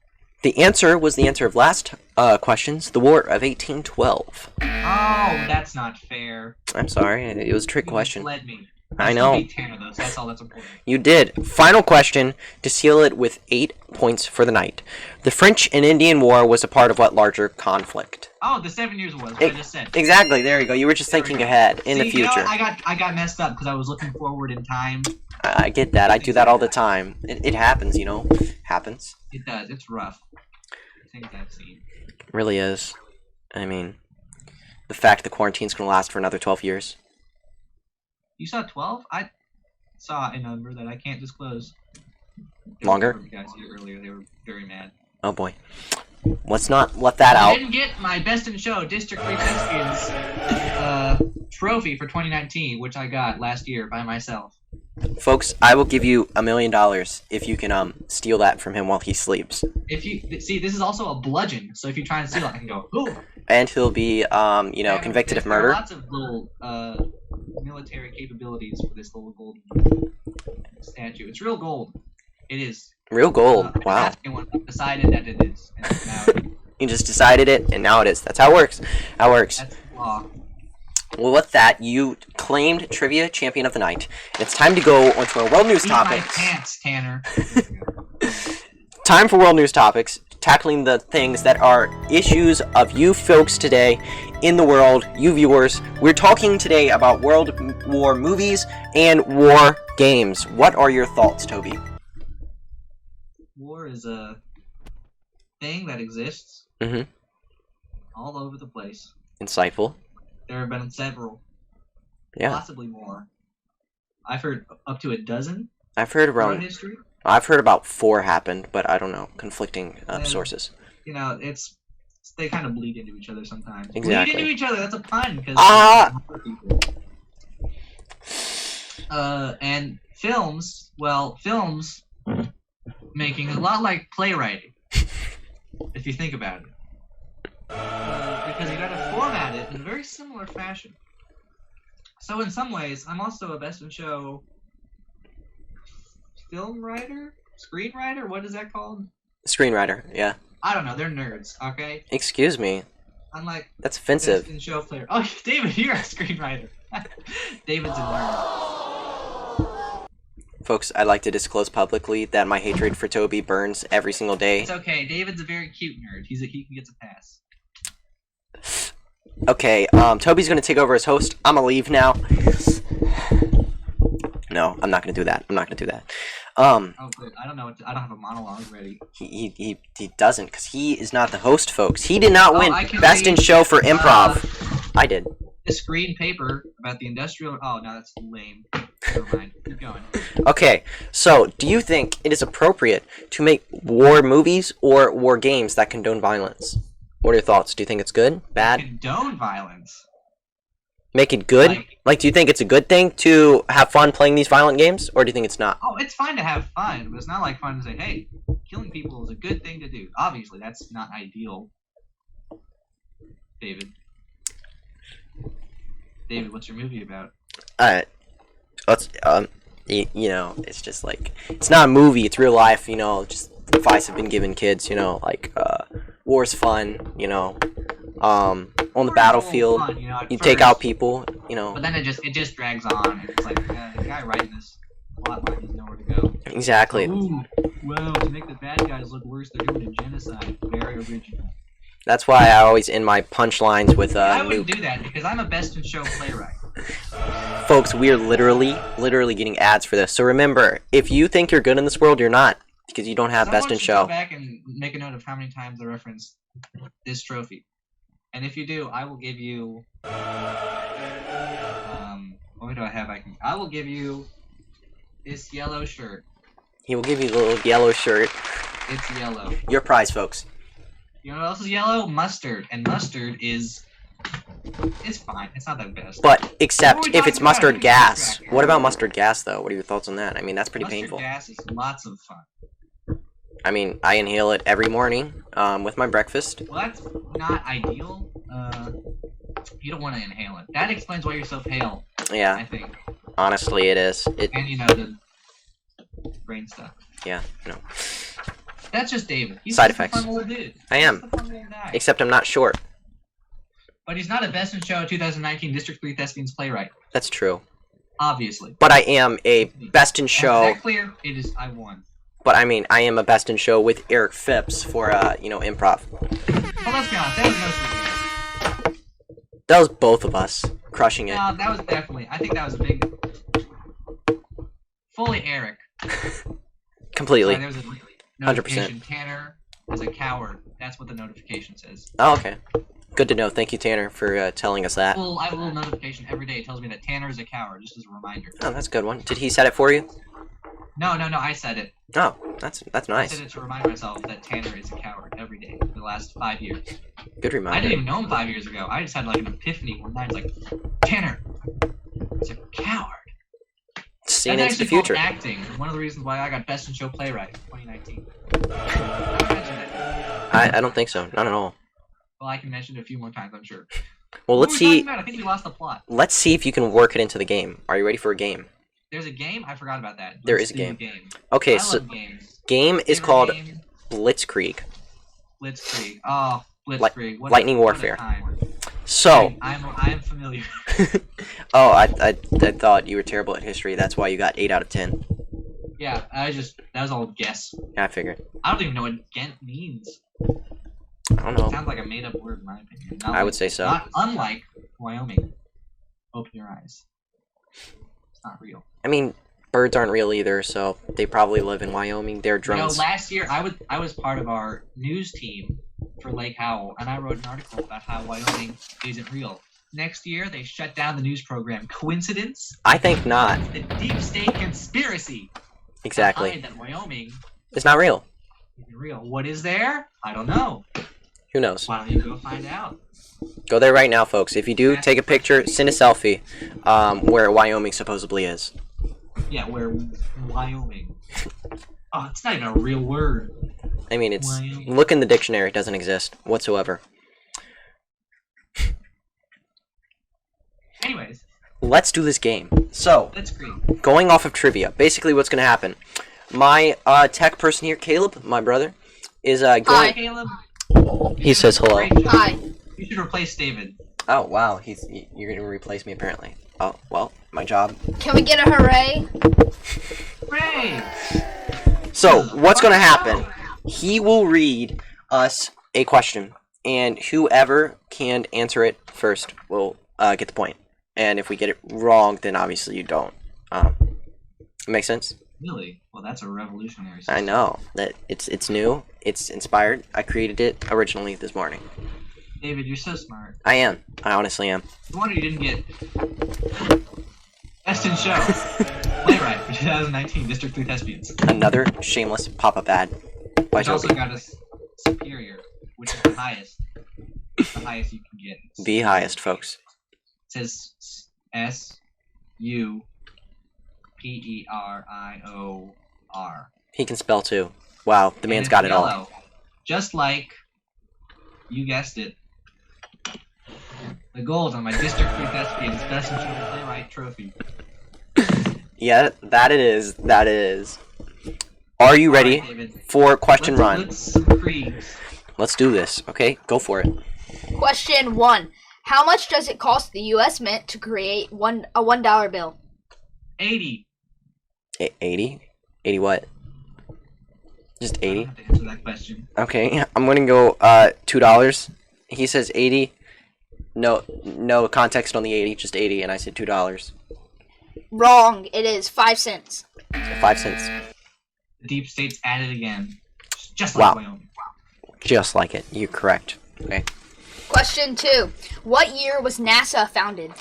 The answer was the answer of last questions, the War of 1812. Oh, that's not fair. I'm sorry, it was a trick You question. misled me. I know. Beat Tanner, though, so that's all that's important. You did. Final question to seal it with 8 points for the night. The French and Indian War was a part of what larger conflict? Oh, the 7 years was what I just said. Exactly. There you go. You were just thinking ahead in the See, you know future. what? I got messed up because I was looking forward in time. I get that. I do that all the time. It happens, you know. Happens. It does. It's rough. Things I've seen. It really is. I mean, the fact the quarantine's going to last for another 12 years. You saw 12? I saw a number that I can't disclose. Longer? You guys here earlier, they were very mad. Oh boy. Let's not let that I out. didn't get my Best in Show District 3 Thespians trophy for 2019, which I got last year by myself. Folks, I will give you $1 million if you can steal that from him while he sleeps. If you see, this is also a bludgeon, so if you try and steal it, I can go, ooh. And he'll be, convicted of There are murder. lots of little military capabilities for this little golden statue. It's real gold. It is. Real gold. Wow. Anyone decided that it is. And now it is. You just decided it, and now it is. That's how it works. How it works. That's the law. Well, with that, you claimed Trivia Champion of the Night. It's time to go on to our World News Beat my Topics. pants, Tanner. Time for World News Topics, tackling the things that are issues of you folks today in the world, you viewers. We're talking today about World War movies and war games. What are your thoughts, Toby? War is a thing that exists Mm-hmm. all over the place. Insightful. There have been several, Yeah. possibly more. I've heard up to a dozen I've heard throughout around. history. I've heard about 4 happened, but I don't know. Conflicting And- sources. You know, they kind of bleed into each other sometimes. Exactly. Bleed into each other. That's a pun because people. And films. Well, films making a lot like playwriting, if you think about it. Because you gotta format it in a very similar fashion. So in some ways, I'm also a Best in Show film writer? Screenwriter? What is that called? Screenwriter, yeah. I don't know, they're nerds, okay? Excuse me. I'm like That's offensive. Best in Show player. Oh, David, you're a screenwriter. David's a nerd. Folks, I'd like to disclose publicly that my hatred for Toby burns every single day. It's okay, David's a very cute nerd. He gets a pass. Okay, Toby's gonna take over as host. I'm gonna leave now. No, I'm not gonna do that. I'm not gonna do that. Oh, good. I don't know. I don't have a monologue ready. He doesn't, because he is not the host, folks. He did not win I can Best in read, Show for improv. I did. This green paper about the industrial. Oh no, that's lame. Never mind. Keep going. Okay, so do you think it is appropriate to make war movies or war games that condone violence? What are your thoughts? Do you think it's good? Bad? Condone violence. Make it good? Like, do you think it's a good thing to have fun playing these violent games, or do you think it's not? Oh, it's fine to have fun, but it's not like fun to say, hey, killing people is a good thing to do. Obviously, that's not ideal. David, what's your movie about? Let's it's just like, it's not a movie, it's real life, just advice I've been giving kids, like, war's fun, on the Or it's a little battlefield. fun, at You take first, out people, But then it just drags on. And it's like the guy writing this plotline doesn't know where to go. Exactly. Ooh, whoa! To make the bad guys look worse, they're doing a genocide. Very original. That's why I always end my punchlines with I wouldn't nuke. do that because I'm a best in show playwright. Folks, we are literally getting ads for this. So remember, if you think you're good in this world, you're not, because you don't have Someone best in should show. Go back and make a note of how many times I reference this trophy, and if you do, I will give you. What do I have? I will give you this yellow shirt. He will give you the little yellow shirt. It's yellow. Your prize, folks. You know what else is yellow? Mustard, and mustard is. It's fine. It's not that best. But except What are we if it's talking about? mustard gas. What about mustard gas, though? What are your thoughts on that? I mean, that's pretty Mustard painful. gas is lots of fun. I mean, I inhale it every morning with my breakfast. Well, that's not ideal. You don't want to inhale it. That explains why you're so pale. I Yeah, think. honestly, it is. And the brain stuff. Yeah, no. That's just David. He's Side just a effects. fun little dude. I am. He's just a fun little guy. Except I'm not short. But he's not a Best in Show 2019 District 3 Thespians playwright. That's true. Obviously. But I am a best in show. Is that clear? It is. I won. But I mean, I am a best in show with Eric Phipps for improv. Well, let's be honest. That was mostly you. That was both of us crushing it. No, that was definitely. I think that was a big. Fully Eric. Completely. Sorry, there was a 100%. notification. Tanner is a coward. That's what the notification says. Oh, okay. Good to know. Thank you, Tanner, for telling us that. Well, I have a little notification every day. It tells me that Tanner is a coward, just as a reminder. Oh, that's a good one. Did he set it for you? No, I said it. Oh, that's I nice. said it to remind myself that Tanner is a coward every day for the last 5 years. Good I reminder. didn't even know him 5 years ago. I just had like an epiphany one night. It's like, Tanner is a coward. Seeing That's into the actually called future. acting. One of the reasons why I got Best in Show Playwright in 2019. I don't mention that. I don't think so. Not at all. Well, I can mention it a few more times, I'm sure. Well, What let's were we see. talking about? I think we lost the plot. Let's see if you can work it into the game. Are you ready for a game? There's a game? I forgot about that. There Let's is a do game. the game. Okay, I so love games. game is Favorite called game? Blitzkrieg. Blitzkrieg. Oh, Blitzkrieg. What a- Lightning what a Warfare. time. So, I am familiar. oh, I thought you were terrible at history. That's why you got 8 out of 10. Yeah, that was all guess. Yeah, I figured. I don't even know what Ghent means. I don't It know. sounds like a made-up word in my opinion. Not I like- would say so. Not unlike Wyoming. Open your eyes. It's not real. I mean, birds aren't real either, so they probably live in Wyoming. They're You know, drones. last year I was part of our news team for Lake Howell, and I wrote an article about how Wyoming isn't real. Next year, they shut down the news program. Coincidence? I think not. The deep state conspiracy Exactly. behind that Wyoming It's not real. isn't real. What is there? I don't know. Who knows? Why don't you go find out? Go there right now, folks. If you do, take a picture, send a selfie where Wyoming supposedly is. Yeah, where Wyoming. Oh, it's not even a real word. I mean, it's... Wyoming. Look in the dictionary. It doesn't exist whatsoever. Anyways, Let's do this game. So, let's agree. going off of trivia, basically what's going to happen. My tech person here, Caleb, my brother, is Hi, going... Caleb. He says hello. Great job. Hi. You should replace David. Oh, wow. You're going to replace me, apparently. Oh, well, my job. Can we get a hooray? Hooray! So, what's going to happen? He will read us a question, and whoever can answer it first will get the point. And if we get it wrong, then obviously you don't. Make sense? Really? Well, that's a revolutionary I system. know that it's new, it's inspired. I created it originally this morning. David, you're so smart. I am. I honestly am. No wonder you didn't get Best in Show Playwright for 2019 District 3 Thespians. Another shameless pop-up ad by Which also Toby. got us Superior, which is the highest. The highest you can get. The highest, folks. It says SUPERIOR. He can spell too. Wow, the man's got it all. Yellow. Just like, you guessed it, the gold on my District 3 Thespians Best in Show Playwright trophy. Yeah, that it is. That it is. Are you ready Alright, David. for question run? Let's some creeds. Let's do this. Okay, go for it. Question 1. How much does it cost the U.S. Mint to create a $1 bill? 80. 80? 80 what? Just I don't 80? have to answer that question. Okay, I'm gonna go $2. He says 80. No context on the 80, just 80, and I said $2. Wrong. It is 5 cents. 5 cents. The deep state's at it again. Just like Wow. Wyoming. Just like it. You're correct. Okay. Question 2. What year was NASA founded?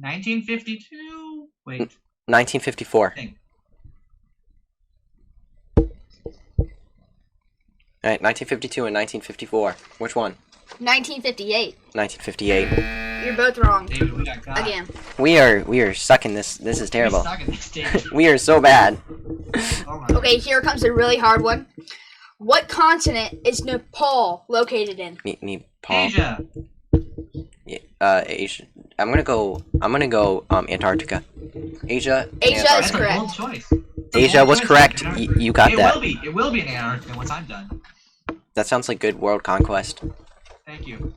1952? Wait, 1954. I think. Alright, 1952 and 1954. Which one? 1958. 1958. You're both wrong. David, we got got. Again. We are sucking this. This is We terrible. suck at this, David. We are so bad. Oh my. Okay, here comes a really hard one. What continent is Nepal located in? Me, Paul. Asia. Asia. I'm gonna go Antarctica. Asia. and Asia is Antarctica. That's a correct. bold choice. It's a Asia bold was choice, correct. David. You got that. It will be in Antarctica once I'm done. That sounds like good world conquest. Thank you.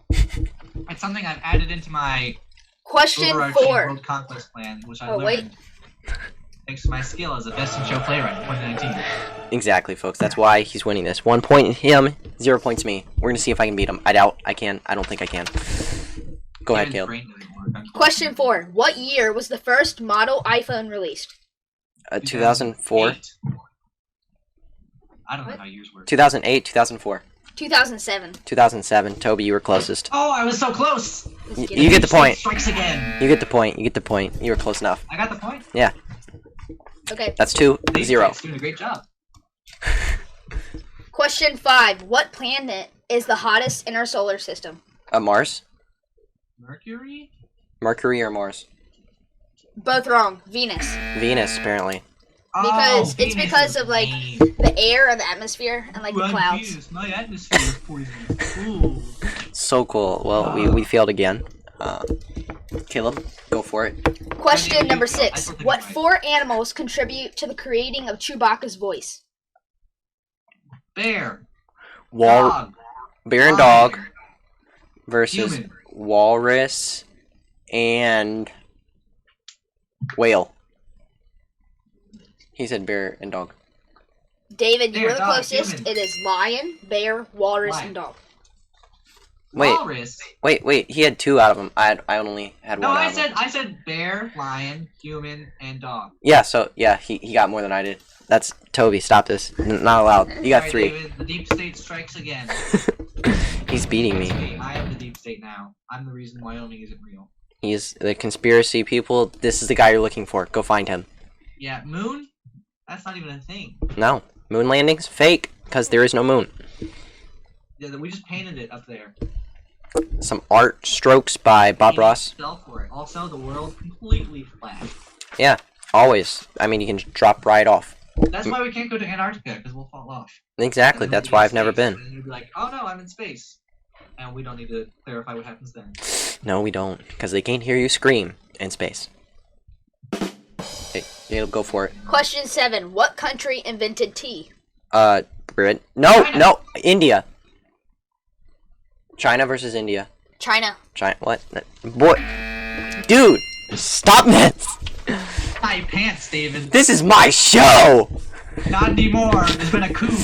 It's something I've added into my Question overarching 4. world conquest plan, which I Oh, wait. learned thanks to my skill as a best in show playwright in 2019. Exactly, folks. That's why he's winning this. 1 point him, 0 points me. We're gonna see if I can beat him. I doubt I can. I don't think I can. Go ahead, David's Caleb. brain doesn't work, unfortunately. Question 4. What year was the first model iPhone released? 2004, 2008. I don't know how years work. 2008, 2004, 2007. 2007. Toby, you were closest. Oh, I was so close! You get the point. Strikes again. You get the point. You get the point. You were close enough. I got the point. Okay. That's 2-0. David's doing a great job. Question 5. What planet is the hottest in our solar system? Mars, Mercury? Mercury, or Mars? Both wrong. Venus. Venus, apparently. Because Oh, it's Venus because is of, like, mean. the air and the atmosphere and like Ooh, the I'm clouds. Venus. My atmosphere is poisonous. Ooh. So cool. Well, we failed again. Caleb, go for it. Question number I 6. still think What I'm right. 4 animals contribute to the creating of Chewbacca's voice? Bear. Wal Dog. Bear and lion, dog versus Human. walrus and whale. He said bear and dog. David, you Bear, were the dog, closest. human. It is lion, bear, walrus, Lion. and dog. Wait. Walrus. Wait. He had 2 out of them. I only had No, 1 out I of them. said bear, lion, human, and dog. Yeah. So yeah, he got more than I did. That's Toby. Stop this. Not allowed. You got Alright, 3. David, the deep state strikes again. He's beating It's me. me. I am the deep state now. I'm the reason Wyoming isn't real. He's the conspiracy people. This is the guy you're looking for. Go find him. Yeah, moon? That's not even a thing. No. Moon landings? Fake. Because there is no moon. Yeah, we just painted it up there. Some art strokes by Bob Painted Ross. Fell for it. Also, the world's completely flat. Yeah. Always. I mean, you can drop right off. That's why we can't go to Antarctica, because we'll fall off. Exactly. And then That's we'll why be I've in never space, been. And then you'll be like, oh no, I'm in space. And we don't need to clarify what happens then. No, we don't. Because they can't hear you scream in space. Hey, Caleb, go for it. Question 7. What country invented tea? Brit. No, China. no. India. China versus India. China. China. What? Boy. Dude. Stop this. Tie your pants, David. This is my show. Not anymore. There's been a coup.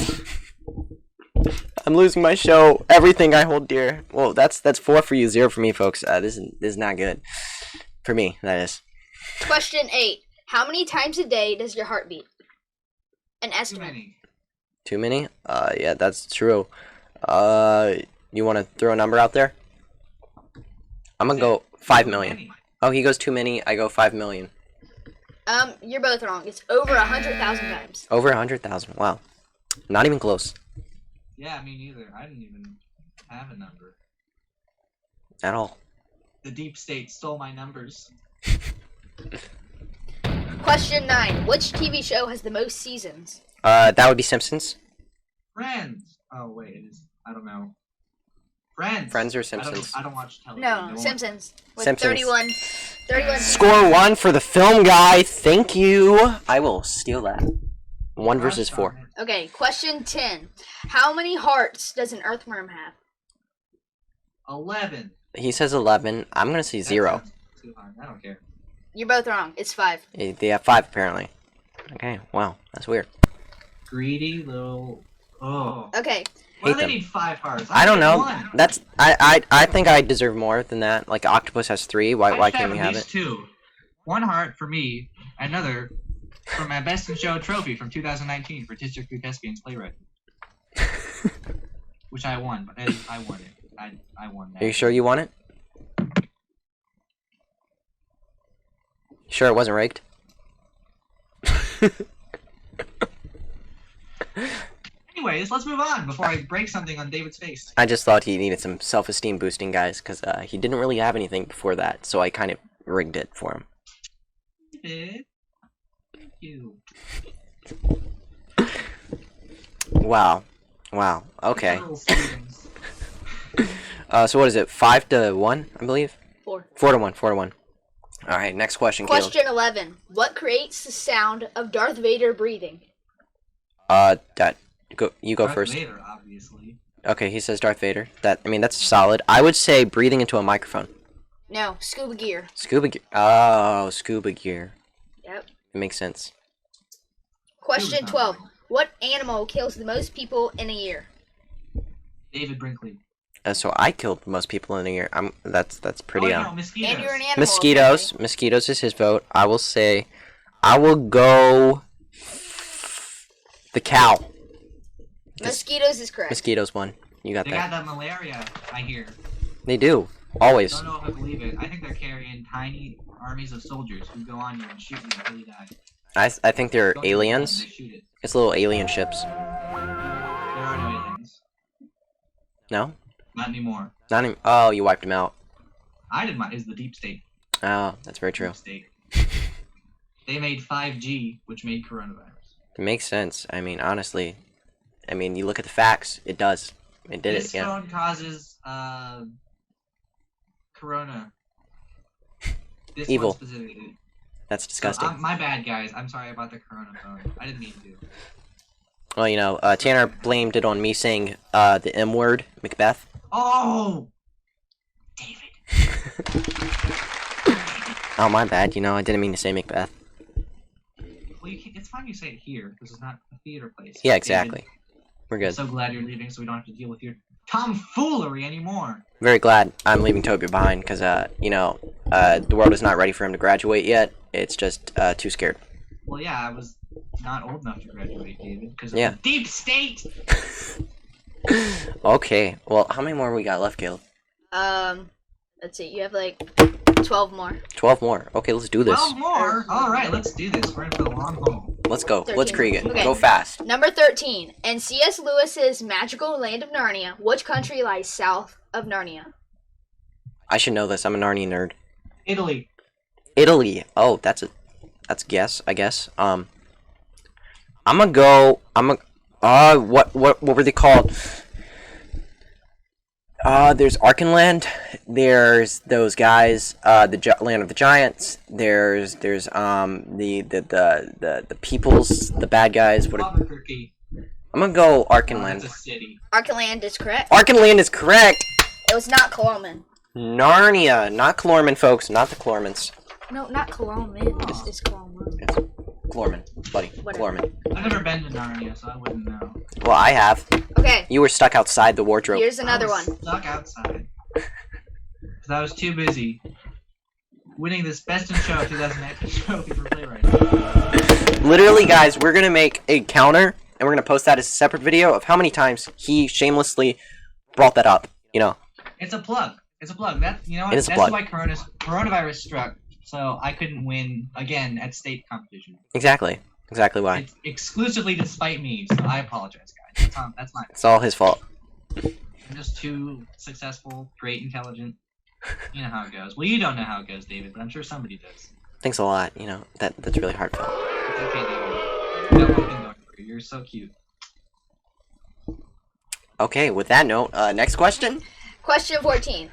I'm losing my show. Everything I hold dear. Well, that's 4 for you, 0 for me, folks. This is not good. For me, that is. Question 8. How many times a day does your heart beat? An Too estimate. many. Too many? Yeah, that's true. You want to throw a number out there? I'm gonna go 5 million. Many. Oh, he goes too many. I go 5 million. You're both wrong. It's over 100,000 times. Over 100,000. Wow. Not even close Yeah, me neither. I didn't even have a number. at all. The deep state stole my numbers. Question 9. Which TV show has the most seasons? That would be Simpsons. Friends. Oh wait, it is. I don't know. Friends. Friends or I don't, Simpsons? I don't watch television. No, Don't watch- Simpsons. With Simpsons. 31 Score 1 for the film guy. Thank you. I will steal that. 1 versus 4. Okay, question 10. How many hearts does an earthworm have? 11. He says 11. I'm gonna say That 0. sounds too hard. I don't care. You're both wrong. It's 5. They have 5 apparently. Okay, wow, that's weird. Greedy little. Oh. Okay. Why do Hate they them. need 5 hearts? I don't know. One. That's I think I deserve more than that. Like octopus has 3. Why I should can't we at have least it? 2. 1 heart for me, another for my Best in Show trophy from 2019 for District 3 Thespians Playwright, which I won. But I won it. I won that. Are you sure you want it? Sure it wasn't rigged? Anyways, let's move on before I break something on David's face. I just thought he needed some self-esteem boosting, guys, because he didn't really have anything before that, so I kind of rigged it for him. David, thank you. Wow. Wow. Okay. Little students. So what is it? 5 to 1, I believe? 4. 4 to 1. 4 to 1. Alright, next question, Caleb. Question 11. What creates the sound of Darth Vader breathing? You go Darth first. Vader, obviously. Okay, he says Darth Vader. That's solid. I would say breathing into a microphone. No, scuba gear. Scuba gear. Oh, scuba gear. Yep. It makes sense. Question 12. What animal kills the most people in a year? David Brinkley. So I killed most people in a year. That's pretty. No, mosquitoes. And you're an animal. Mosquitoes. apparently. Mosquitoes is his vote. I will go. The cow. Mosquitoes is correct. Mosquitoes won. You got They that. got that malaria, I hear. They do. Always. Don't know if I believe it. I think they're carrying tiny armies of soldiers who go on you and shoot you until you die. I think they're Don't shoot aliens. them, they shoot it. It's little alien ships. There are no aliens. No? Not anymore. Not even. Oh, you wiped them out. I did mine. Is the deep state. Oh, that's very true. Deep state. They made 5G, which made coronavirus. It makes sense. I mean, honestly. I mean, you look at the facts. It does. It did This it, yeah. phone causes corona. This Evil. one specifically. That's So, disgusting. my bad, guys. I'm sorry about the corona phone. I didn't mean to. Well, you know, Tanner blamed it on me saying the M word, Macbeth. Oh! David. Oh, my bad. You know, I didn't mean to say Macbeth. Well, it's fine you say it here. This is not a theater place. Yeah, David, exactly. We're I'm good. so glad you're leaving so we don't have to deal with your tomfoolery anymore. Very glad I'm leaving Toby behind because, you know, the world is not ready for him to graduate yet. It's just too scared. Well, yeah, I was not old enough to graduate, David, because of Yeah. the deep state! Okay. Well, how many more we got left, Caleb? Let's see. You have like 12 more. 12 more. Okay, let's do this. 12 more? Alright, let's do this. We're in for the long haul. Let's go. Let's 13. Krieg it. Okay. Go fast. Number 13. In C.S. Lewis's Magical Land of Narnia, which country lies south of Narnia? I should know this. I'm a Narnia nerd. Italy. Italy. Oh, that's a guess, I guess. I'm gonna go. What were they called? There's Arkenland. There's those guys. The Land of the Giants. There's the peoples, the bad guys. Albuquerque. I'm gonna go That's Arkenland. a city. Arkenland is correct. Arkenland is correct. It was not Colorman. Narnia, not Clorman, folks, not the Clormans. No, not Colorman. It's Colorman. It's Clorman, buddy. Whatever. Clorman. I've never been to Narnia, so I wouldn't know. Well, I have. Okay, You were stuck outside the wardrobe. here's another I was one. Stuck outside. Because I was too busy winning this Best in Show 2019 trophy for playwriting. Literally, guys, we're gonna make a counter, and we're gonna post that as a separate video of how many times he shamelessly brought that up. You know, It's a plug. It's a plug. That you know what? It is a That's plug. why coronavirus struck, so I couldn't win again at state competition. exactly why. It's exclusively despite me, so I apologize, guys. That's my. It's all his fault. I'm just too successful, great, intelligent. You know how it goes. Well, you don't know how it goes, David, but I'm sure somebody does. Thanks a lot. You know that's really heartfelt. It's okay, David. You got one thing going for you. You're so cute. Okay, with that note, next question. Question 14.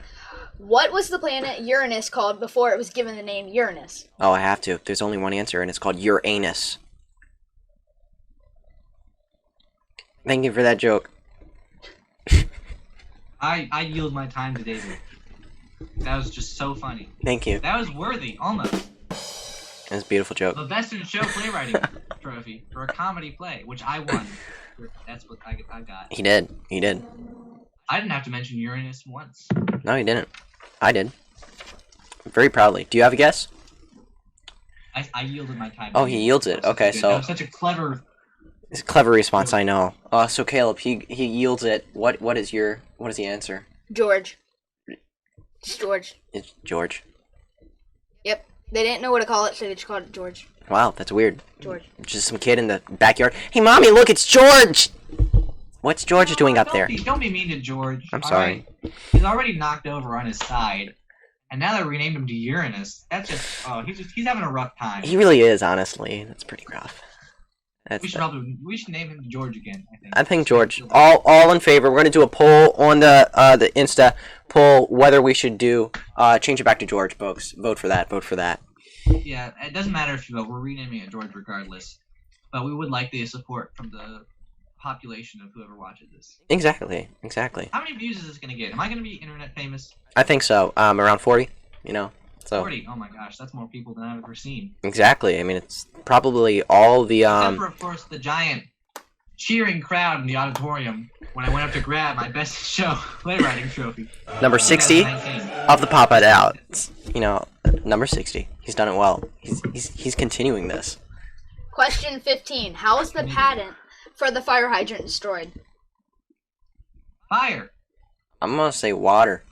What was the planet Uranus called before it was given the name Uranus? Oh, I have to. There's only one answer, and it's called Uranus. Thank you for that joke. I yield my time to David. That was just so funny. Thank you. That was worthy, almost. That's a beautiful joke. The Best in Show Playwriting Trophy for a comedy play, which I won. That's what I got. He did. He did. I didn't have to mention Uranus once. No, he didn't. I did. Very proudly. Do you have a guess? I yielded my time. Oh, he yields it. Okay, so that was such a clever. it's a clever response. I know. So Caleb, he yields it. What is the answer? George. It's George. It's George. Yep. They didn't know what to call it, so they just called it George. Wow, that's weird. George. Just some kid in the backyard. Hey, mommy, look, it's George. What's George doing up there? Don't be mean to George. I'm sorry. Right? He's already knocked over on his side, and now they renamed him to Uranus. That's just he's having a rough time. He really is, honestly. That's pretty rough. We should name him George again. I think George. All in favor. We're gonna do a poll on the Insta poll whether we should do change it back to George, folks. Vote for that. Vote for that. Yeah, it doesn't matter if you vote. We're renaming it George regardless. But we would like the support from the population of whoever watches this. Exactly. Exactly. How many views is this gonna get? Am I gonna be internet famous? I think so. Around 40. You know. So 40. Oh my gosh, that's more people than I've ever seen. exactly. I mean, it's probably all the Except for, of course, the giant cheering crowd in the auditorium when I went up to grab my Best in Show Playwriting Trophy. number 60 2019. of the Pop It Out. You know, number 60. He's done it well. He's continuing this. Question 15. How is the patent for the fire hydrant destroyed? Fire. I'm gonna say water.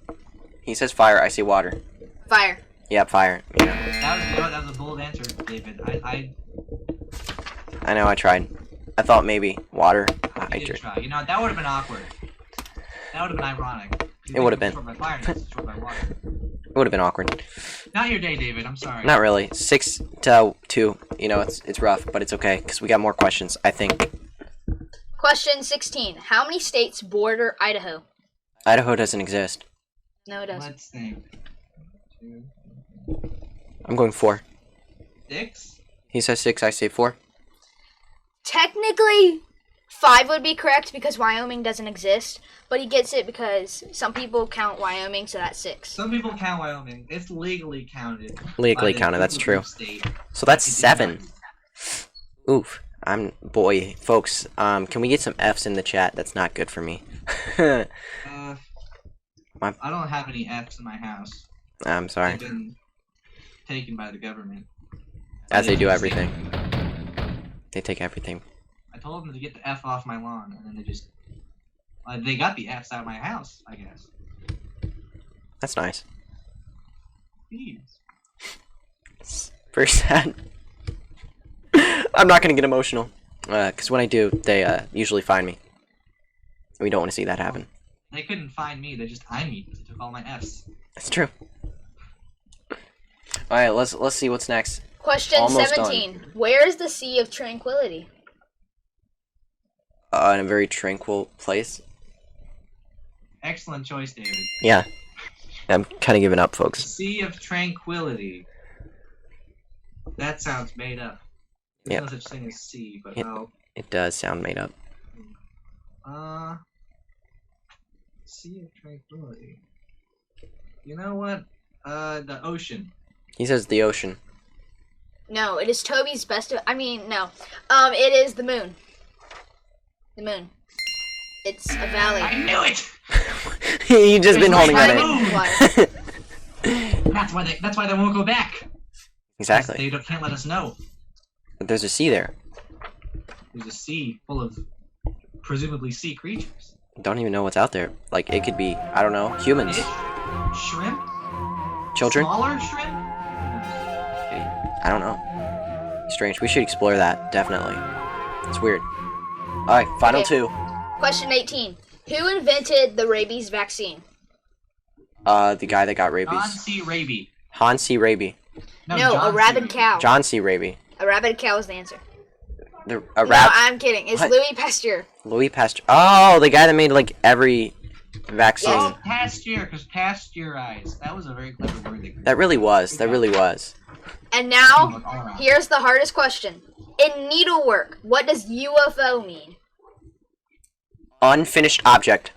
He says fire. I say water. Fire. Yeah, fire. Yeah. That was a bold answer, David. I know. I tried. I thought maybe water. I did try. You know, that would have been awkward. That would have been ironic. It would have been. Destroyed by fire, not destroyed by water. It would have been awkward. Not your day, David. I'm sorry. Not really. 6-2. You know, it's rough, but it's okay because we got more questions. I think. Question 16. How many states border Idaho? Idaho doesn't exist. No, it doesn't. Let's think. 2, I'm going 4. 6. He says 6. I say 4. Technically, 5 would be correct because Wyoming doesn't exist, but he gets it because some people count Wyoming, so that's 6. Some people count Wyoming. It's legally counted. Legally by the counted. That's Google true. State. So that's It did 7. not- Oof. Boy, folks. Can we get some F's in the chat? That's not good for me. I don't have any F's in my house. I'm sorry. They've been taken by the government. As they do didn't everything. say- They take everything. I told them to get the F off my lawn, and then they just... they got the F's out of my house, I guess. That's nice. Thieves. It's very sad. I'm not gonna get emotional. Because when I do, they usually find me. We don't want to see that happen. They couldn't find me, they just timed me. They took all my F's. That's true. Alright, let's see what's next. Question Almost 17. Where is the Sea of Tranquility? In a very tranquil place. Excellent choice, David. Yeah. I'm kind of giving up, The folks. Sea of Tranquility. That sounds made up. There's Yep. no such thing as sea, but Yep. It does sound made up. Sea of Tranquility. You know what? The ocean. He says the ocean. No, it is Toby's best. No. It is the moon. The moon. It's a valley. I knew it! He just been holding Right. on it. That's why they won't go back. Exactly. They can't let us know. But there's a sea there. There's a sea full of presumably sea creatures. Don't even know what's out there. Like, it could be, I don't know, humans. Fish? Shrimp? Children? Smaller shrimp? I don't know. Strange. We should explore that, definitely. It's weird. Alright, final Okay. 2. Question 18. Who invented the rabies vaccine? The guy that got John rabies. C. Raby. Hans C. Raby. No, John a C. rabid Raby. cow. John C. Raby. A rabid cow is the answer. A No, rap. I'm kidding. It's What? Louis Pasteur. Louis Pasteur. Oh, the guy that made, like, every vaccine. Yes. Oh, Pasteur, because pasteurized. That was a very clever word. That really was. That really was. And now, All around. here's the hardest question. In needlework, what does UFO mean? Unfinished object.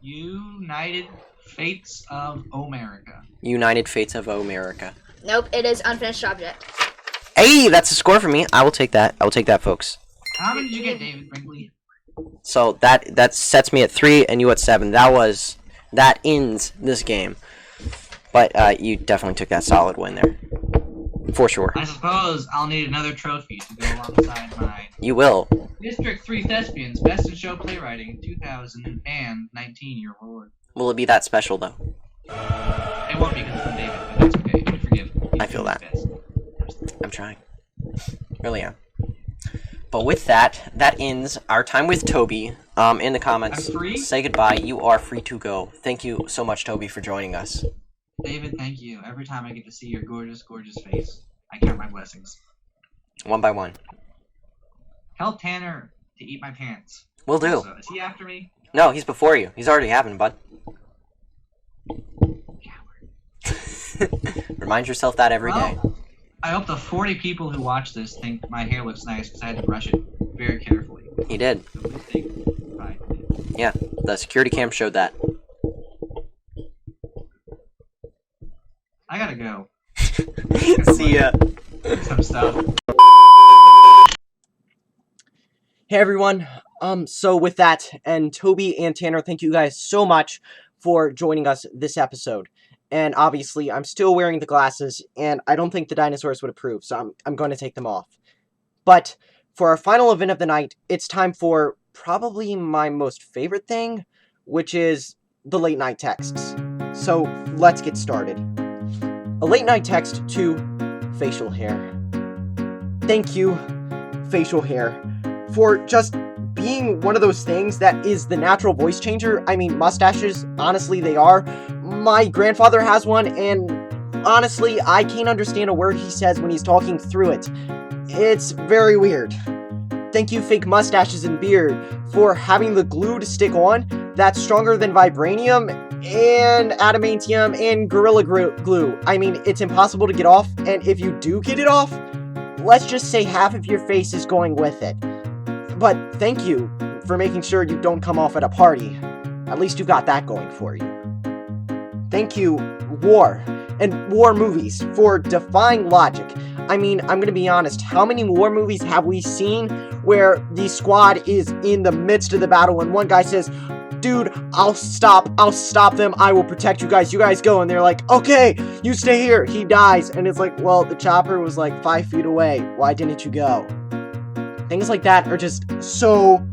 United Fates of Omerica. United Fates of Omerica. Nope, it is unfinished object. Hey, that's a score for me. I will take that. I will take that, folks. How many did you get, David Brinkley? So that sets me at 3 and you at 7. That ends this game. But you definitely took that solid win there. For sure. I suppose I'll need another trophy to go alongside my You will. District 3 Thespians Best in Show Playwriting 2019 year award. Will it be that special, though? It won't be because it's from David, but that's okay. You can forgive. I feel that. Best. I'm trying. Really am. But with that, that ends our time with Toby. In the comments, I'm free? say goodbye. You are free to go. Thank you so much, Toby, for joining us. David, thank you. Every time I get to see your gorgeous, gorgeous face, I count my blessings. One by one. Help Tanner to eat my pants. Will do. Also, is he after me? No, he's before you. He's already happened, bud. Remind yourself that every day. I hope the 40 people who watch this think my hair looks nice because I had to brush it very carefully. He did. So please take pride in it. Yeah, the security cam showed that. I gotta go. See ya. Some stuff. Hey everyone, so with that, and Toby and Tanner, thank you guys so much for joining us this episode. And obviously, I'm still wearing the glasses, and I don't think the dinosaurs would approve, so I'm going to take them off. But for our final event of the night, it's time for probably my most favorite thing, which is the late night texts. So let's get started. A late night text to facial hair. Thank you, facial hair, for just being one of those things that is the natural voice changer. I mean, mustaches, honestly, they are. My grandfather has one, and honestly, I can't understand a word he says when he's talking through it. It's very weird. Thank you, fake mustaches and beard, for having the glue to stick on that's stronger than vibranium and adamantium and gorilla glue. I mean, it's impossible to get off, and if you do get it off, let's just say half of your face is going with it. But thank you for making sure you don't come off at a party. At least you got that going for you. Thank you, War, and war movies, for defying logic. I mean, I'm gonna be honest, how many war movies have we seen where the squad is in the midst of the battle and one guy says, dude, I'll stop them, I will protect you guys go, and they're like, okay, you stay here, he dies, and it's like, well, the chopper was like 5 feet away, why didn't you go? Things like that are just so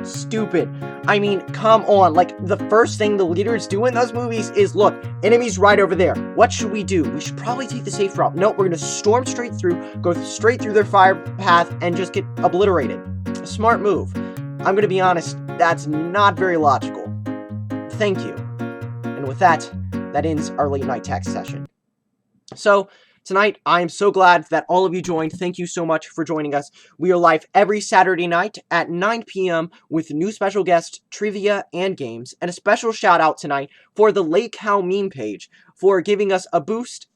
stupid. I mean, come on, like, the first thing the leaders do in those movies is, look, enemies right over there, what should we do? We should probably take the safe route. Nope, we're gonna storm straight through, go straight through their fire path, and just get obliterated. A smart move. I'm gonna be honest, that's not very logical. Thank you. And with that, that ends our late night text session. So, tonight, I am so glad that all of you joined. Thank you so much for joining us. We are live every Saturday night at 9 p.m. with new special guests, trivia, and games. And a special shout out tonight for the Lake How meme page for giving us a boost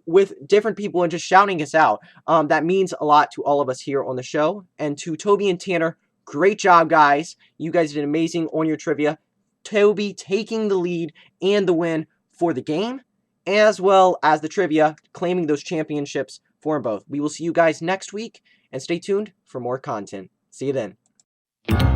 with different people and just shouting us out. That means a lot to all of us here on the show. And to Toby and Tanner, great job, guys. You guys did amazing on your trivia. Toby taking the lead and the win for the game, as well as the trivia, claiming those championships for them both. We will see you guys next week, and stay tuned for more content. See you then.